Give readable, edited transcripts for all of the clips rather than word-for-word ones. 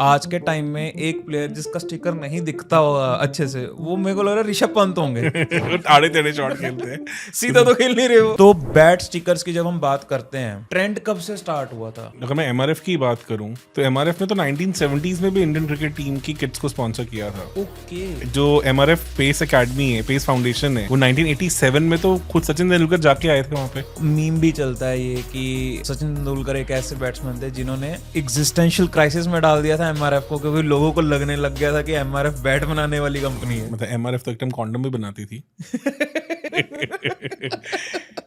आज के टाइम में एक प्लेयर जिसका स्टिकर नहीं दिखता होगा अच्छे से, वो मेरे को लग रहा है ऋषभ पंत होंगे। आड़े टेढ़े शॉट खेलते हैं। सीधा तो खेल नहीं रहे हो। तो बैट स्टिकर्स की जब हम बात करते हैं, ट्रेंड कब से स्टार्ट हुआ था? अगर मैं एमआरएफ की बात करूं तो एमआरएफ ने तो 1970s में भी इंडियन क्रिकेट टीम की किट्स को स्पॉन्सर किया था। ओके। जो एमआरएफ पेस एकेडमी है, पेस फाउंडेशन है, वो 1987 में तो खुद सचिन तेंदुलकर जाके आए थे वहां पे। मीम भी चलता है ये कि सचिन तेंदुलकर एक ऐसे बैट्समैन थे जिन्होंने एग्जिस्टेंशियल क्राइसिस में डाल दिया था एमआरएफ को, क्योंकि लोगों को लगने लग गया था कि एमआरएफ बैट बनाने वाली कंपनी है। मतलब एमआरएफ तो एक टाइम कॉन्डम भी बनाती थी।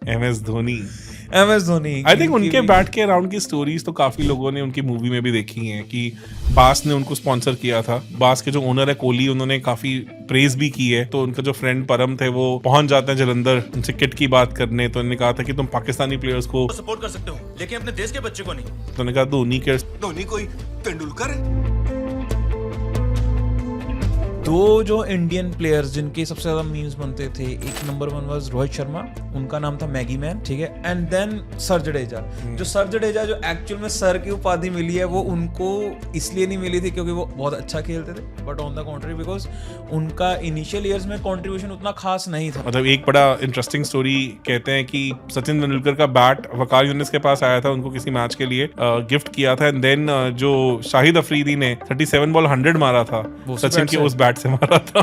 एमएस धोनी आई थिंक उनके बैट के अराउंड की स्टोरीज तो काफी लोगों ने उनकी मूवी में भी देखी हैं कि बास ने उनको स्पॉन्सर किया था। बास के जो ओनर है कोहली, उन्होंने काफी प्रेज भी की है। तो उनका जो फ्रेंड परम थे वो पहुंच जाते हैं जलंधर उनसे किट की बात करने। तो उन्होंने कहा था कि तुम पाकिस्तानी प्लेयर्स को सपोर्ट कर सकते हो लेकिन अपने देश के बच्चे को नहीं। तो उन्होंने कहा धोनी कोई तेंदुलकर है। दो जो इंडियन प्लेयर्स जिनके सबसे ज्यादा मीम्स बनते थे, एक नंबर 1 वाज रोहित शर्मा, उनका नाम था मैगी मैन, ठीक है, एंड देन सर जडेजा। जो सर जडेजा जो एक्चुअल में सर की उपाधि मिली है वो उनको इसलिए नहीं मिली थी क्योंकि वो बहुत अच्छा खेलते थे, बट ऑन द कॉन्ट्री बिकॉज उनका इनिशियल ईयर्स में कंट्रीब्यूशन उतना खास नहीं था। मतलब एक बड़ा इंटरेस्टिंग स्टोरी कहते हैं कि सचिन तेंदुलकर का बैट वकार यूनिस के पास आया था उनको किसी मैच के लिए गिफ्ट किया था। एंड देन जो शाहिद अफरीदी ने 37 बॉल 100 मारा था सचिन के उस बैट से मारा था।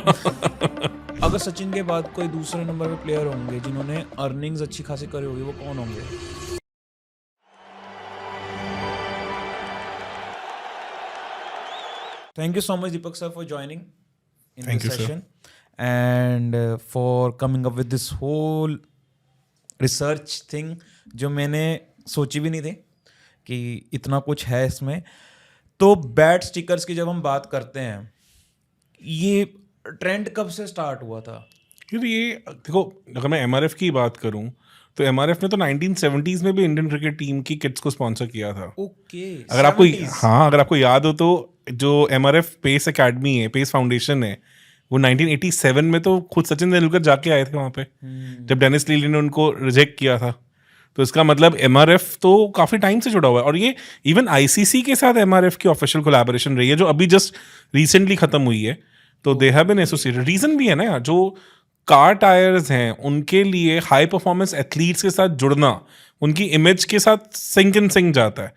अगर सचिन के बाद कोई दूसरे नंबर पे प्लेयर होंगे जिन्होंने अर्निंग्स अच्छी खासी करी होगी, वो कौन होंगे? Thank you so much, Deepak sir, for joining in Thank this you, sir. session and for coming up with this whole research thing जो मैंने सोची भी नहीं थी कि इतना कुछ है इसमें। तो बैट स्टिकर्स की जब हम बात करते हैं, ये ट्रेंड कब से स्टार्ट हुआ था? क्योंकि ये देखो, अगर मैं एमआरएफ की बात करूं तो एमआरएफ ने तो 1970s में भी इंडियन क्रिकेट टीम की किट्स को स्पॉन्सर किया था। ओके। अगर आपको याद हो तो जो एमआरएफ पेस एकेडमी है, पेस फाउंडेशन है, वो 1987 में तो खुद सचिन तेंदुलकर जाके आए थे वहां पे जब डेनिस लीली ने उनको रिजेक्ट किया था। तो इसका मतलब एमआरएफ तो काफी टाइम से जुड़ा हुआ है। और ये इवन आईसीसी के साथ एमआरएफ की ऑफिशियल कोलैबोरेशन रही है जो अभी जस्ट रिसेंटली खत्म हुई है। तो they have been associated. Reason भी है ना यार, जो कार टायर्स हैं उनके लिए हाई परफॉर्मेंस एथलीट्स के साथ जुड़ना उनकी इमेज के साथ सिंक इन सिंक जाता है।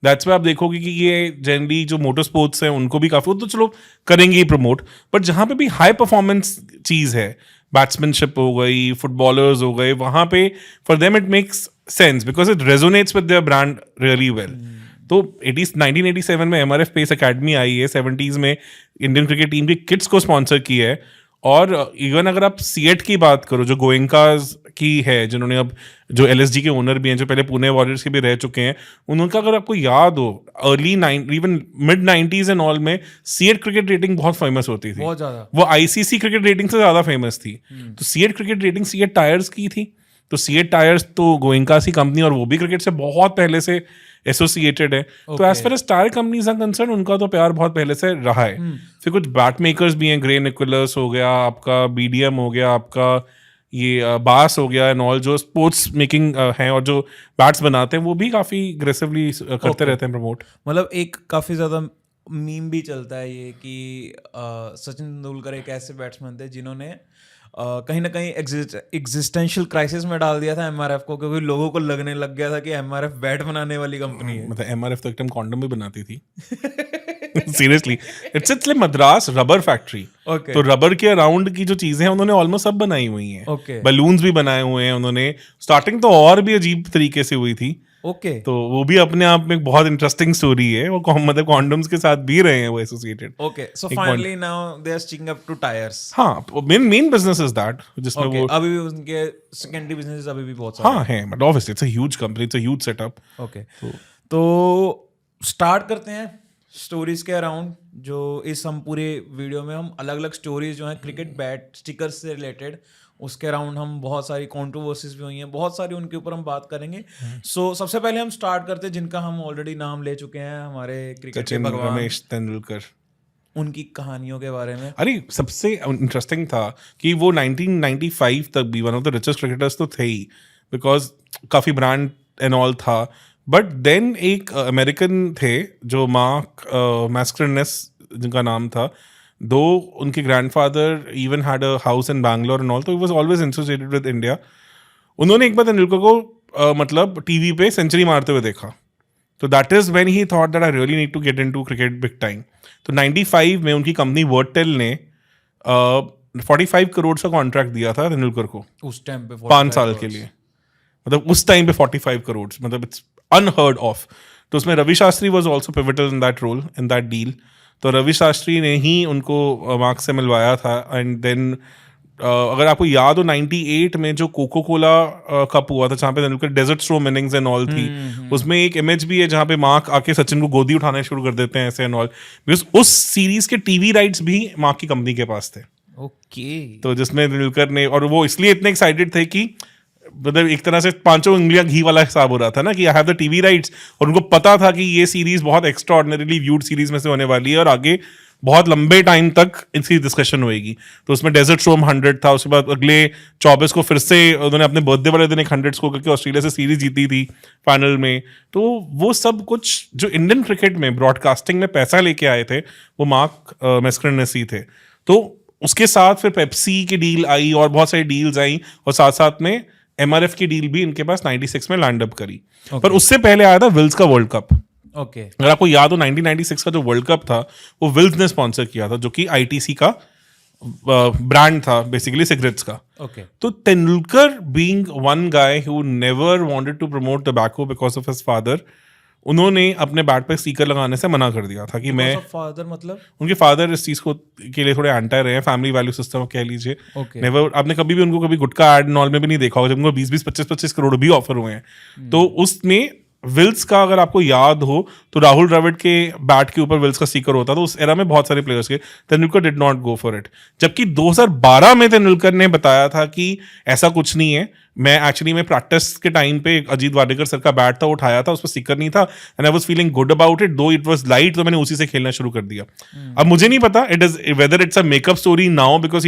दैट्स वाई आप देखोगे कि ये जनरली जो मोटर स्पोर्ट्स हैं उनको भी काफी, तो चलो करेंगे ही प्रमोट, बट जहां पे भी हाई परफॉर्मेंस चीज है, बैट्समैनशिप हो गई, फुटबॉलर्स हो गए, वहां पे for them it makes sense because it resonates with their brand really well. तो 1987 में एमआरएफ पेस एकेडमी आई है, 70s में इंडियन क्रिकेट टीम की किट्स को स्पॉन्सर की है। और इवन अगर आप सीएट की बात करो जो गोयंकाज की है, जिन्होंने अब जो एलएसजी के ओनर भी हैं, जो पहले पुणे वॉरियर्स के भी रह चुके हैं, उनका अगर आपको याद हो even mid 90s and all में सीएट क्रिकेट रेटिंग बहुत फेमस होती थी, बहुत ज्यादा। वो आईसीसी क्रिकेट रेटिंग से ज्यादा फेमस थी। तो CEAT cricket rating CEAT tyres की थी। तो सीएट टायर्स तो गोयंकास की कंपनी और वो भी क्रिकेट से बहुत पहले से एसोसिएटेड है। तो as far as tyre companies are concern उनका तो प्यार बहुत पहले से रहा है। फिर कुछ बैट मेकर्स भी हैं, ग्रे निकोलस हो गया आपका, बीडीएम हो गया आपका, ये बास हो गया एंड ऑल, जो स्पोर्ट्स मेकिंग हैं और जो बैट्स बनाते हैं वो भी काफी अग्रेसिवली करते रहते हैं प्रमोट। मतलब एक काफी ज्यादा मीम भी चलता है ये कि सचिन तेंदुलकर एक ऐसे बैट्समैन थे जिन्होंने कहीं ना कहीं एग्जिस्टेंशियल क्राइसिस में डाल दिया था एमआरएफ को, क्योंकि लोगों को लगने लग गया था कि एमआरएफ बैट बनाने वाली कंपनी है। मतलब एमआरएफ तो एक टाइम कॉन्डम भी बनाती थी। Seriously, it's like Madras rubber factory. Okay. तो रबर के अराउंड की जो चीजें हैं उन्होंने ऑलमोस्ट सब बनाई हुई हैं। Okay. बलून्स भी बनाए हुए हैं उन्होंने। स्टार्टिंग तो और भी अजीब तरीके से हुई थी। ओके। तो वो भी अपने आप में एक बहुत इंटरेस्टिंग स्टोरी है। वो मतलब कॉन्डम्स के साथ भी रहे हैं वो associated. Okay, so finally now they are sticking up to tyres. हाँ, मेन बिजनेस इज दैट, जिसमें ओके, वो अभी भी उनके सेकेंडरी बिजनेस अभी भी बहुत सारे हाँ है, but obviously it's a huge company, it's a huge setup. Okay, तो स्टार्ट करते हैं स्टोरीज के अराउंड। जो इस हम पूरे वीडियो में हम अलग अलग स्टोरीज जो हैं क्रिकेट बैट स्टिकर्स से रिलेटेड, उसके अराउंड हम बहुत सारी कंट्रोवर्सीज भी हुई हैं, बहुत सारी उनके ऊपर हम बात करेंगे। सो सबसे पहले हम स्टार्ट करते हैं जिनका हम ऑलरेडी नाम ले चुके हैं, हमारे क्रिकेट के सचिन भगवान, रमेश तेंदुलकर। उनकी कहानियों के बारे में। अरे सबसे इंटरेस्टिंग था कि वो 1995 तक भी one of the richest cricketers तो थे ही, बिकॉज काफ़ी ब्रांड एंड ऑल था। बट देन एक अमेरिकन थे जो मार्क मैस्करनेस जिनका नाम था, दो उनके grandfather even had a house in Bangalore and all, तो he was always associated with India. उन्होंने एक बार तेंदुलकर को मतलब टीवी पे सेंचुरी मारते हुए देखा, तो that is when he thought that I really need to get into cricket big time. तो 95 में उनकी कंपनी वर्टेल ने 45 करोड़ का कॉन्ट्रैक्ट दिया था तेंदुलकर को उस टाइम पे 5 साल के लिए। मतलब उस टाइम पे 45 करोड़, मतलब इट्स अनहर्ड ऑफ। तो उसमें Ravi Shastri was also pivotal in that role, in that deal. तो रवि शास्त्री ने ही उनको मार्क से मिलवाया था। एंड देन अगर आपको याद हो 98 में जो कोको कोला कप हुआ था जहाँ पे Tendulkar desert storm innings and all थी, उसमें एक इमेज भी है जहाँ पे मार्क आके सचिन को गोदी उठाने शुरू कर देते हैं ऐसे एंड ऑल, बिकॉज उस सीरीज के टीवी राइट्स भी मार्क की कंपनी के पास थे। ओके। तो जिसमें तेंदुलकर ने, और वो इसलिए इतने एक्साइटेड थे कि मतलब एक तरह से 5 उंगलियां घी वाला हिसाब हो रहा था ना कि I have the TV rights, और उनको पता था कि ये सीरीज बहुत एक्स्ट्रा ऑर्डिनरीली व्यूड सीरीज में से होने वाली है और आगे बहुत लंबे टाइम तक इसकी डिस्कशन होएगी। तो उसमें डेजर्ट स्ट्रोम 100 था, उसके बाद अगले 24 को फिर से उन्होंने अपने बर्थडे वाले दिन एक 100 स्कोर करके ऑस्ट्रेलिया से सीरीज जीती थी फाइनल में। तो वो सब कुछ जो इंडियन क्रिकेट में ब्रॉडकास्टिंग में पैसा लेके आए थे वो मार्क मैस्करनेस ही थे। तो उसके साथ फिर पेप्सी की डील आई और बहुत सारी डील्स आई, और साथ साथ में MRF की डील भी इनके पास 96 में लैंड अप करी। पर उससे पहले आया था विल्स का वर्ल्ड कप। ओके। अगर आपको याद हो 1996 का जो वर्ल्ड कप था वो विल्स ने स्पॉन्सर किया था, जो कि ITC का ब्रांड था बेसिकली सिगरेट्स का। ओके। तो Tendulkar being one guy who never wanted to promote tobacco because of his father, उन्होंने अपने बैट पे स्टिकर लगाने से मना कर दिया था कि मैं, फादर मतलब उनके फादर इस चीज को के लिए थोड़े एंटी रहे हैं, फैमिली वैल्यू सिस्टम कह लीजिए। Okay. नेवर, आपने कभी भी उनको कभी गुटखा एड नॉल में भी नहीं देखा होगा जब उनको 20-20 25-25 करोड़ भी ऑफर हुए हैं। तो उसमें विल्स का अगर आपको याद हो तो राहुल द्रविड़ के बैट के ऊपर विल्स का स्टिकर होता, तो उस एरा में बहुत सारे प्लेयर्स के। Tendulkar did not go for it, जबकि 2012 में तेंदुलकर ने बताया था कि ऐसा कुछ नहीं है, मैं एक्चुअली में प्रैक्टिस के टाइम पे अजीत वाडेकर सर का बैट था उठाया था, उस पर स्टिकर नहीं था, and I was feeling good about it दो इट वाज लाइट, तो मैंने उसी से खेलना शुरू कर दिया। अब मुझे नहीं पता it is whether it's a makeup story now, because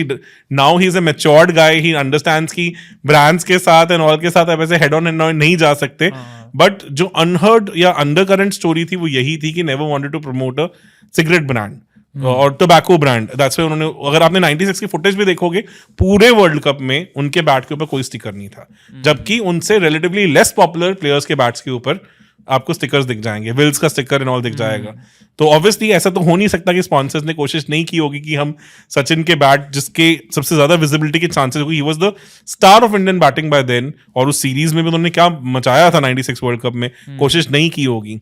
now he is a matured guy, he understands कि ब्रांड्स के साथ एंड ऑल के साथ अब ऐसे हेड ऑन एंड नहीं जा सकते। बट जो अनहर्ड या अंडर करंट स्टोरी थी वो यही थी कि never wanted to promote a cigarette brand और टोबैको ब्रांड। दैट्स व्हाई उन्होंने, अगर आपने 96 की फुटेज भी देखोगे, पूरे वर्ल्ड कप में उनके बैट के ऊपर कोई स्टिकर नहीं था, जबकि उनसे रिलेटिवली लेस पॉपुलर प्लेयर्स के बैट्स के ऊपर आपको स्टिकर्स दिख जाएंगे, विल्स का स्टिकर एंड ऑल दिख जाएगा। तो ऑब्वियसली ऐसा तो हो नहीं सकता कि स्पॉन्सर्स ने कोशिश नहीं की होगी कि हम सचिन के बैट, जिसके सबसे ज्यादा विजिबिलिटी के चांसेस होगी, he was the star of Indian batting by then, और उस सीरीज में भी उन्होंने क्या मचाया था 96 वर्ल्ड कप में, कोशिश नहीं की होगी।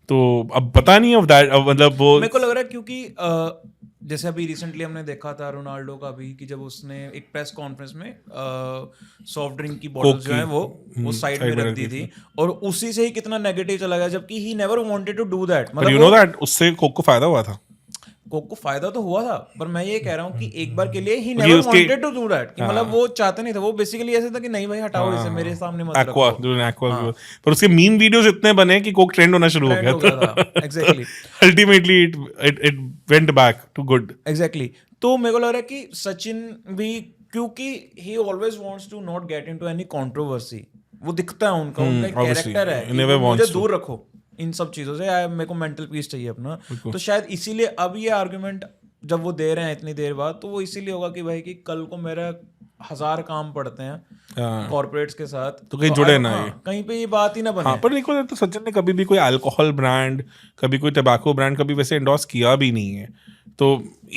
तो अब पता नहीं ऑफ दैट, मतलब वो मेरे को लग रहा है क्योंकि जैसे अभी रिसेंटली हमने देखा था रोनाल्डो का भी कि जब उसने एक प्रेस कॉन्फ्रेंस में सॉफ्ट ड्रिंक की बोतल जो है वो साइड में रख दी थी, और उसी से ही कितना नेगेटिव चला गया, जबकि he never wanted to do that. मतलब यू नो दैट उससे कोक को फायदा हुआ था, कोक को फायदा तो हुआ था, पर मैं ये कह रहा हूँ कि एक बार के लिए he never wanted to do that, कि मतलब वो चाहते नहीं थे, वो बेसिकली ऐसे था कि नहीं भाई हटाओ इसे, मेरे सामने मत रखो। एक्वा, पर उसके मीम वीडियोस इतने बने कि कोक ट्रेंड होना शुरू हो गया था। Exactly. Ultimately it went back to good. Exactly. तो मेरे को लग रहा है कि सचिन भी, क्योंकि he always wants to not get into any controversy, वो दिखता है उनका एक कैरेक्टर है कि मुझे दूर रखो इन सब चीजों से, मेरे को मेंटल पीस चाहिए अपना। तो शायद इसीलिए अब ये आर्गुमेंट जब वो दे रहे हैं इतनी देर बाद, तो वो इसीलिए होगा कि भाई कि कल को मेरा 1000 काम पड़ते हैं कॉर्पोरेट्स के साथ, तो कहीं जुड़े ना, कहीं पे ये बात ही ना बने। हाँ, पर देखो तो सचिन ने कभी भी कोई अल्कोहल ब्रांड, कभी कोई टबैको ब्रांड कभी वैसे एंडोर्स किया भी नहीं है। तो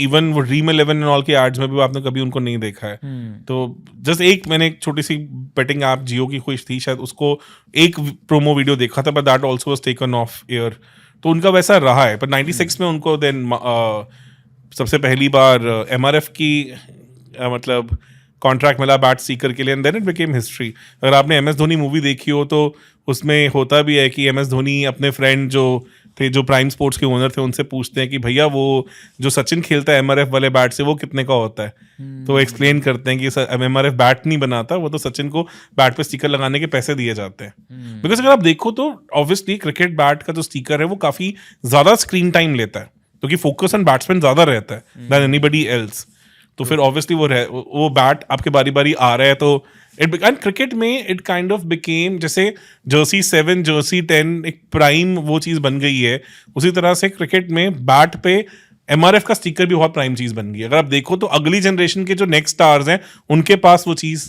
इवन वो ड्रीम 11 एंड ऑल के एड्स में भी आपने कभी उनको नहीं देखा है। तो जस्ट मैंने एक छोटी सी बेटिंग ऐप जियो की खुश थी शायद, उसको एक प्रोमो वीडियो देखा था, but that also was taken of air. तो उनका वैसा रहा है। पर 96 में उनको देन सबसे पहली बार MRF की मतलब कॉन्ट्रैक्ट मिला बैट सीकर के लिए, and then it became history. अगर आपने MS धोनी मूवी देखी हो तो उसमें होता भी है कि MS धोनी अपने फ्रेंड जो थे, जो प्राइम स्पोर्ट्स के ओनर थे, उनसे पूछते हैं कि भैया वो जो सचिन खेलता है MRF वाले बैट से वो कितने का होता है। तो एक्सप्लेन करते हैं कि MRF बैट नहीं बनाता, वो तो सचिन को बैट पे स्टिकर लगाने के पैसे दिए जाते हैं। बिकॉज अगर आप देखो तो ऑब्वियसली क्रिकेट बैट का जो स्टिकर है वो काफी ज्यादा स्क्रीन टाइम लेता है, क्योंकि फोकस ऑन बैट्समैन ज्यादा रहता है देन एनीबडी एल्स। तो फिर ऑब्वियसली वो बैट आपके बारी बारी आ रहा है, तो एंड क्रिकेट में इट काइंड ऑफ बिकेम जैसे जर्सी 7 जर्सी 10 एक प्राइम वो चीज़ बन गई है, उसी तरह से क्रिकेट में बैट पे MRF का स्टिकर भी बहुत प्राइम चीज़ बन गई है. अगर आप देखो तो अगली जनरेशन के जो नेक्स्ट स्टार्स हैं उनके पास वो चीज़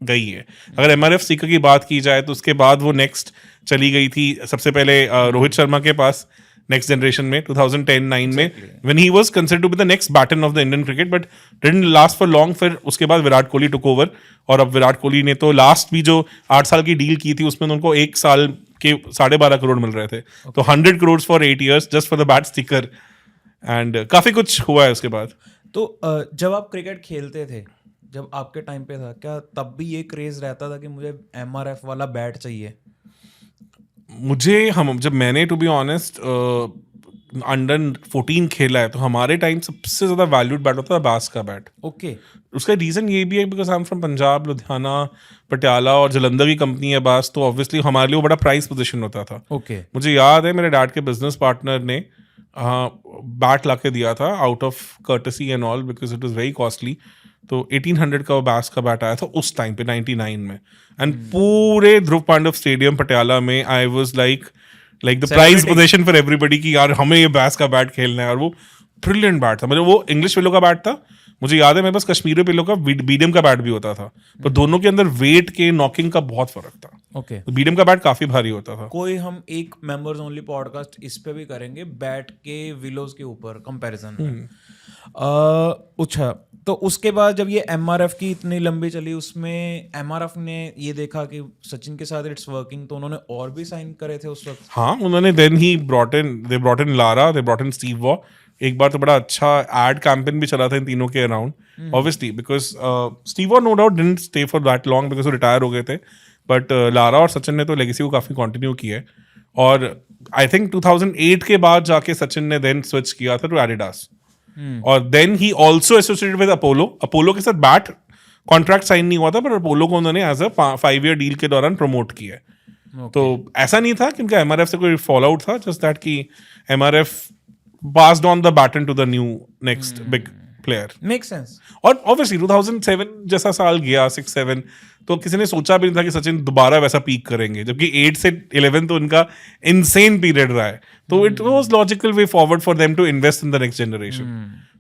गई है. अगर MRF स्टिकर की बात की जाए तो उसके बाद वो नेक्स्ट चली गई थी सबसे पहले रोहित शर्मा के पास नेक्स्ट जनरेशन में 2010-9 में, when he was considered to be the next baton of the Indian cricket, but didn't last for long. फिर उसके बाद विराट कोहली took over, और अब विराट कोहली ने तो लास्ट भी जो 8 साल की डील की थी उसमें उनको 1 साल के 12.5 करोड़ मिल रहे थे, तो 100 crores for 8 years just for the bat sticker, and काफी कुछ हुआ है उसके बाद. तो जब आप क्रिकेट खेलते थे, जब आपके टाइम पे था, क्या तब भी ये क्रेज रहता था कि मुझे MRF वाला बैट चाहिए? जब मैंने टू बी ऑनेस्ट अंडर 14 खेला है, तो हमारे टाइम सबसे ज़्यादा वैल्यूड बैट होता था बास का बैट. ओके. उसका रीज़न ये भी है because I am from Punjab, Ludhiana, Patiala और जलंधर की कंपनी है बास, तो ऑब्वियसली हमारे लिए वो बड़ा प्राइस पोजीशन होता था. ओके. मुझे याद है मेरे डैड के बिजनेस पार्टनर ने बैट ला के दिया था out of courtesy and all because it was very costly. तो 1800 का बास का बैट आया था उस टाइम पे 99 में, एंड पूरे ध्रुव पांडव स्टेडियम पटियाला में I was like the prize position for everybody कि यार हमें ये बास का बैट खेलना है. और वो ब्रिलियंट बैट था, मतलब वो इंग्लिश पिलो का बैट था. मुझे याद है मेरे पास कश्मीरी पिलो का बीडीएम का बैट भी होता था, पर दोनों के अंदर वेट के नॉकिंग का बहुत फर्क था. ओके. बीडीएम का बैट काफी भारी होता था. कोई हम एक मेंबर्स ओनली पॉडकास्ट इस पे भी करेंगे बैट के विलोज के ऊपर कंपैरिजन में. अच्छा, तो उसके बाद जब ये MRF की इतनी लंबी चली, उसमें MRF ने ये देखा कि सचिन के साथ इट्स वर्किंग, तो उन्होंने और भी साइन करे थे उस वक्त. हाँ, उन्होंने they brought in Lara, they brought in Steve Waugh. एक बार तो बड़ा अच्छा एड कैंपेन भी चला था इन तीनों के around, obviously because Steve Waugh no doubt didn't stay for that long because वो रिटायर हो गए थे, बट लारा और सचिन ने तो लेगेसी को काफी कंटिन्यू की है. और आई थिंक 2008 के बाद जाके सचिन ने देन स्विच किया था टू एडिडास. और then he also associated with Apollo के साथ बैट कॉन्ट्रैक्ट साइन नहीं हुआ था, पर अपोलो को उन्होंने एज अ 5-year डील के दौरान प्रमोट किया है. तो ऐसा नहीं था कि उनका MRF से कोई फॉल आउट था, जस्ट दैट कि MRF passed on the baton to the new next big player. Makes sense. और ऑब्वियसली 2007 जैसा साल गया 6-7, तो किसी ने सोचा भी नहीं था कि सचिन दोबारा वैसा पीक करेंगे, जबकि 8 से 11 तो उनका इनसेन पीरियड रहा है. तो it was logical way forward for them to invest in the next generation.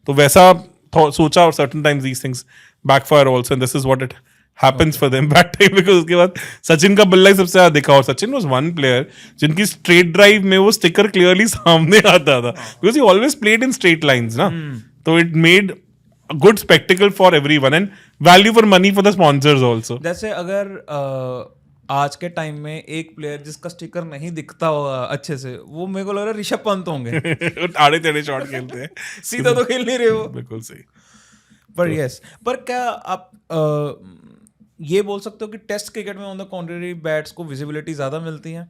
तो वैसा सोचा, और certain times these things backfire also, and this is what it happens for them that time, because उसके बाद सचिन का बल्ला ही सबसे ज्यादा दिखा. और सचिन was one player जिनकी स्ट्रेट ड्राइव में वो स्टिकर क्लियरली सामने आता था, because he always played in straight lines ना. तो it made a good spectacle for everyone and value for money for the sponsors also. जैसे अगर आज के टाइम में एक प्लेयर जिसका स्टिकर नहीं दिखता होगा अच्छे से, वो मेरे को लग रहा है ऋषभ पंत होंगे. आड़े टेढ़े शॉट खेलते हैं, सीधा तो खेल नहीं रहे हो. बिल्कुल सही. पर यस, पर क्या आप ये बोल सकते हो कि टेस्ट क्रिकेट में ऑन द कॉन्ट्ररी बैट्स को विजिबिलिटी ज्यादा मिलती है?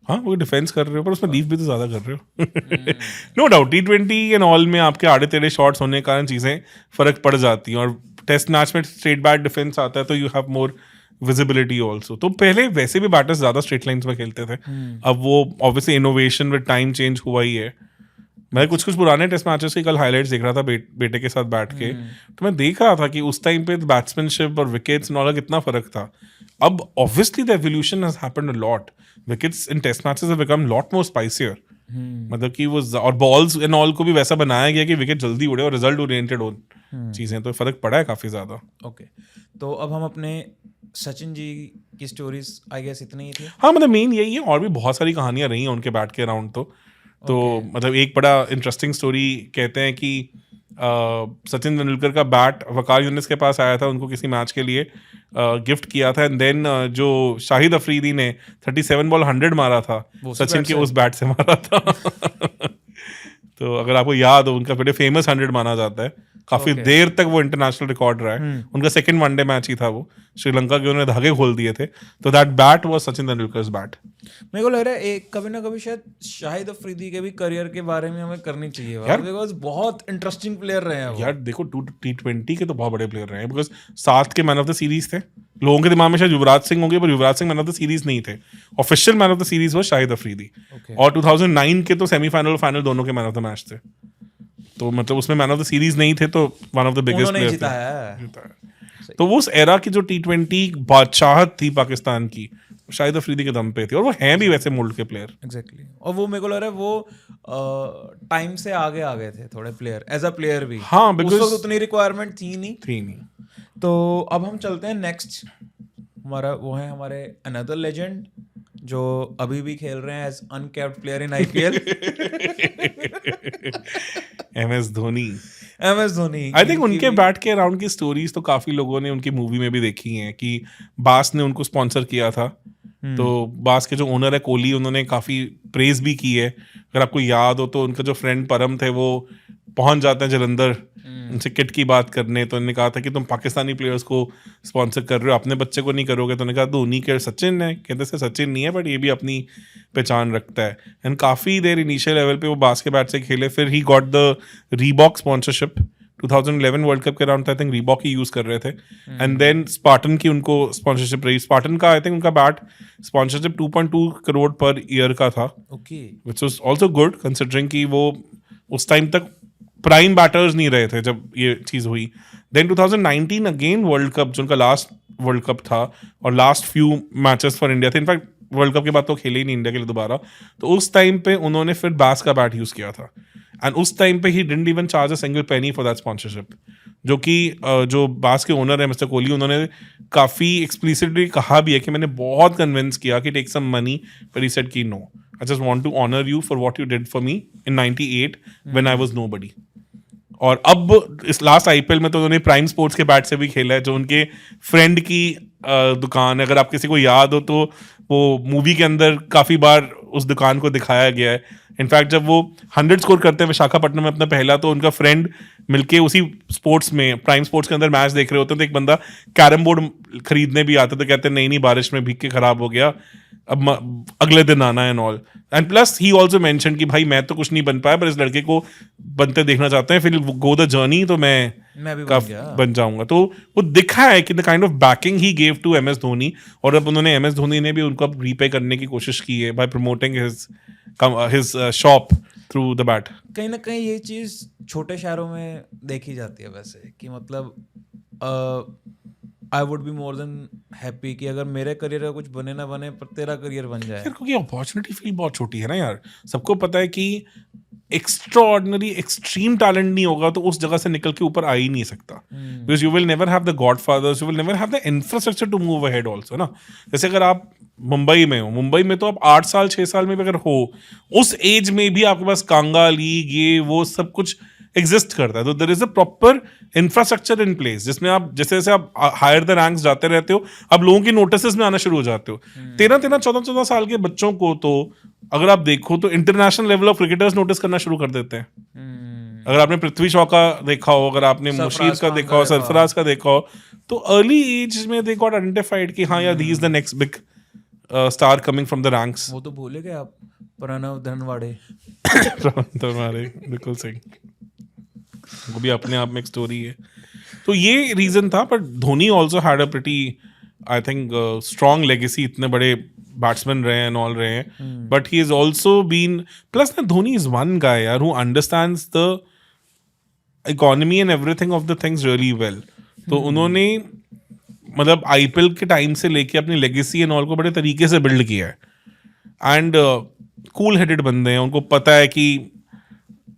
हाँ, वो डिफेंस कर रहे हो, पर उसमें लीव भी तो ज्यादा कर रहे हो. No doubt T20 and all में आपके आड़े टेढ़े शॉट्स होने के कारण चीजें फर्क पड़ जाती हैं, और टेस्ट मैच में स्ट्रेट बैट डिफेंस आता है तो you have more visibility also. तो पहले वैसे भी बैटर्स ज्यादा स्ट्रेट लाइन्स में खेलते थे. अब वो obviously innovation with time change हुआ ही है. मैं कुछ पुराने टेस्ट मैचेस की कल हाइलाइट्स देख रहा था बेटे के साथ बैठ के, तो मैं देख रहा था कि उस टाइम पे बैट्समैनशिप और विकेट्स और कितना फर्क था. अब obviously the evolution has happened a lot. Wickets in test matches have become lot more spicier. मतलब कि वो और बॉल्स एंड ऑल को भी वैसा बनाया गया कि विकेट जल्दी उड़े और रिजल्ट ओरिएंटेड हो चीजें, तो फर्क पड़ा है काफी ज्यादा. ओके, तो अब हम अपने सचिन जी की स्टोरीज आई गेस इतनी ही थी. हाँ, मतलब मेन यही है, और भी बहुत सारी कहानियां रही हैं उनके बैट के अराउंड. तो मतलब एक बड़ा इंटरेस्टिंग स्टोरी कहते हैं कि सचिन तेंदुलकर का बैट वकार यूनिस के पास आया था, उनको किसी मैच के लिए गिफ्ट किया था, एंड देन जो शाहिद अफरीदी ने 37 बॉल 100 मारा था, सचिन के उस बैट से मारा था. तो अगर आपको याद हो, उनका बड़े फेमस 100 माना जाता है. काफी देर तक वो इंटरनेशनल रिकॉर्ड रहा है. उनका सेकंड वनडे मैच ही था वो, श्रीलंका के उन्होंने धागे खोल दिए थे. तो that bat was Sachin Tendulkar's bat. मेरे को लग रहा है एक कभी ना कभी शायद शाहिद अफरीदी के भी करियर के बारे में हमें करनी चाहिए यार, बिकॉज बहुत इंटरेस्टिंग प्लेयर रहे हैं यार. देखो T20 के तो बहुत बड़े प्लेयर रहे हैं, बिकॉज 7 के मैन ऑफ द सीरीज थे. लोगों के दिमाग में शायद युवराज सिंह होंगे, पर Yuvraj Singh man of the series नहीं थे. Official man of the series वो शाहिद अफरीदी. और 2009 के तो सेमीफाइनल और फाइनल दोनों के मैन ऑफ द मैच थे. तो मतलब उसमें मैन ऑफ द सीरीज नहीं थे तो वन ऑफ द बिगेस्ट उन्होंने प्लेयर जीता थे। है। तो उस एरा की जो T20 बादशाहत थी पाकिस्तान की, शाहिद अफरीदी के दम पे थी, और वो हैं भी वैसे मोल्ड के प्लेयर। एग्जैक्टली और वो मेरे को लग रहा है वो टाइम से आगे आ गए थे थोड़े प्लेयर, एज अ प्लेयर भी। हाँ, उस because- वक्त उतनी रिक्वायरमेंट थी नहीं। तो अब हम चलते हैं नेक्स्ट, हमारा वो है हमारे अनदर लेजेंड जो अभी भी खेल रहे हैं as uncapped player in IPL। MS Dhoni. MS Dhoni. I think उनके बैट के अराउंड की स्टोरीज तो काफी लोगों ने उनकी मूवी में भी देखी हैं कि बास ने उनको स्पॉन्सर किया था। तो बास के जो ओनर है कोहली, उन्होंने काफी प्रेज भी की है। अगर आपको याद हो तो उनका जो फ्रेंड परम थे वो पहुंच जाते हैं जलंधर उनसे किट की बात करने, तो उन्होंने कहा था कि तुम पाकिस्तानी प्लेयर्स को स्पॉन्सर कर रहे हो, अपने बच्चे को नहीं करोगे। तो उन्होंने कहा धोनी के सचिन है, कहते से सचिन नहीं है बट ये भी अपनी पहचान रखता है। एंड काफ़ी देर इनिशियल लेवल पे वो बास के बैट से खेले, फिर he got the Reebok sponsorship 2011 world cup के अराउंड आई थिंक रीबॉक ही यूज़ कर रहे थे। एंड देन स्पार्टन की उनको स्पॉन्सरशिप रही। स्पार्टन का आई थिंक उनका bat sponsorship 2.2 crore per year का था, okay. Which was also good considering कि वो उस टाइम तक प्राइम बैटर्स नहीं रहे थे जब ये चीज़ हुई। देन 2019 अगेन वर्ल्ड कप, जो उनका लास्ट वर्ल्ड कप था और last few matches for India थे, इनफैक्ट वर्ल्ड कप के बाद तो खेले ही नहीं इंडिया के लिए दोबारा। तो उस टाइम पे उन्होंने फिर बास का बैट यूज़ किया था, एंड उस टाइम पे he didn't even charge a single penny for that sponsorship. जो कि जो बास के ओनर है मिस्टर कोहली, उन्होंने काफ़ी एक्सप्लिसिटली कहा भी है कि मैंने बहुत कन्विंस किया कि टेक सम मनी, पर ही सेड कि no, I just want to honour you for what you did for me in 98 when I was nobody. और अब इस लास्ट IPL में तो उन्होंने प्राइम स्पोर्ट्स के बैट से भी खेला है, जो उनके फ्रेंड की दुकान है। अगर आप किसी को याद हो तो वो मूवी के अंदर काफ़ी बार उस दुकान को दिखाया गया है। इनफैक्ट जब वो 100 स्कोर करते हैं विशाखापट्टनम में अपना पहला, तो उनका फ्रेंड मिलके उसी स्पोर्ट्स में प्राइम स्पोर्ट्स के अंदर मैच देख रहे होते हैं, तो एक बंदा कैरम बोर्ड खरीदने भी आता, तो कहते हैं नहीं बारिश में भीग के खराब हो गया, अब अगले दिन आना है and all. And plus he also mention कि भाई मैं तो कुछ नहीं बन पाया, पर इस लड़के को बनते देखना चाहते हैं, फिर गो द जर्नी, तो मैं भी बन जाऊंगा। तो वो दिखा है कि the kind of backing he gave to MS Dhoni, और अब उन्होंने MS धोनी ने भी उनको रीपे करने की कोशिश की है bye promoting his shop through the bat. कहीं ना कहीं ये चीज़ छोटे शहरों में देखी जाती है वैसे, कि मतलब I would be more than happy कि अगर मेरे करियर का कुछ बने ना बने, पर तेरा करियर बन जाए। यार क्योंकि अपॉर्चुनिटी फील बहुत छोटी है ना यार। सबको पता है कि एक्स्ट्राऑर्डिनरी एक्सट्रीम टैलेंट नहीं होगा तो उस जगह से निकल के ऊपर आ ही नहीं सकता, because you will never have the godfathers, you will never have the infrastructure to move ahead also ना। जैसे अगर आप मुंबई में हो, मुंबई में तो आप 8 साल 6 साल में भी अगर हो, उस एज में भी आपके पास कांगा लीग ये वो सब कुछ एग्जिस्ट करता है। तो there is a proper infrastructure in place, जिसमें आप जैसे जैसे आप हायर द रैंक्स जाते रहते हो, अब लोगों की नोटिस में आना शुरू हो जाते हो। 13-14 साल के बच्चों को तो अगर आप देखो तो international level of cricketers notice करना शुरू कर देते हैं। अगर आपने पृथ्वी शॉ का देखा हो, अगर आपने मुशीर का देखा हो, सरफराज का देखा हो, तो अर्ली एज में दे गॉट आइडेंटिफाइड कि हाँ यार he is the next big star coming from the ranks. वो तो भूले गए आप, प्रणव धनवाड़े। बिल्कुल सही, वो भी अपने आप में एक स्टोरी है। तो ये रीजन था, but Dhoni also had a pretty I think strong legacy, इतने बड़े बैट्समैन रहे हैं ऑल रहे हैं, but he is also been, plus ना धोनी इज वन गाय यार who understands the economy and everything of the things really well. तो उन्होंने मतलब IPL के टाइम से लेके अपनी लेगेसी एंड ऑल को बड़े तरीके से बिल्ड किया है। एंड कूल हेडेड बंदे हैं, उनको पता है कि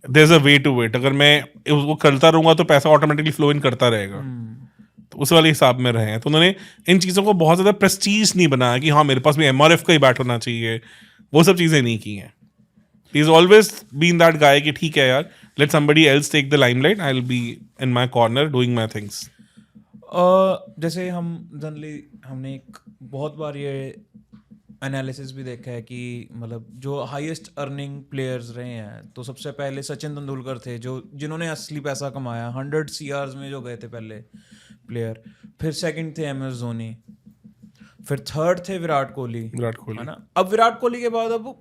there is a way to it, अगर मैं वो करता रहूंगा तो पैसा ऑटोमेटिकली फ्लो इन करता रहेगा। तो उस वाले हिसाब में रहे हैं। तो उन्होंने इन चीज़ों को बहुत ज़्यादा प्रेस्टीज नहीं बनाया कि हाँ मेरे पास भी MRF का ही बैट होना चाहिए, वो सब चीज़ें नहीं की हैं। He is always been that guy कि ठीक है यार, let somebody else take the limelight, I will be in my corner doing my things. जैसे हम जनरली हमने एक बहुत बार ये एनालिसिस भी देखा है कि मतलब जो हाईएस्ट अर्निंग प्लेयर्स रहे हैं, तो सबसे पहले सचिन तेंदुलकर थे जो जिन्होंने असली पैसा कमाया 100 CRs में जो गए थे पहले प्लेयर, फिर सेकंड थे MS धोनी, फिर थर्ड थे विराट कोहली है ना। अब विराट कोहली के बाद अब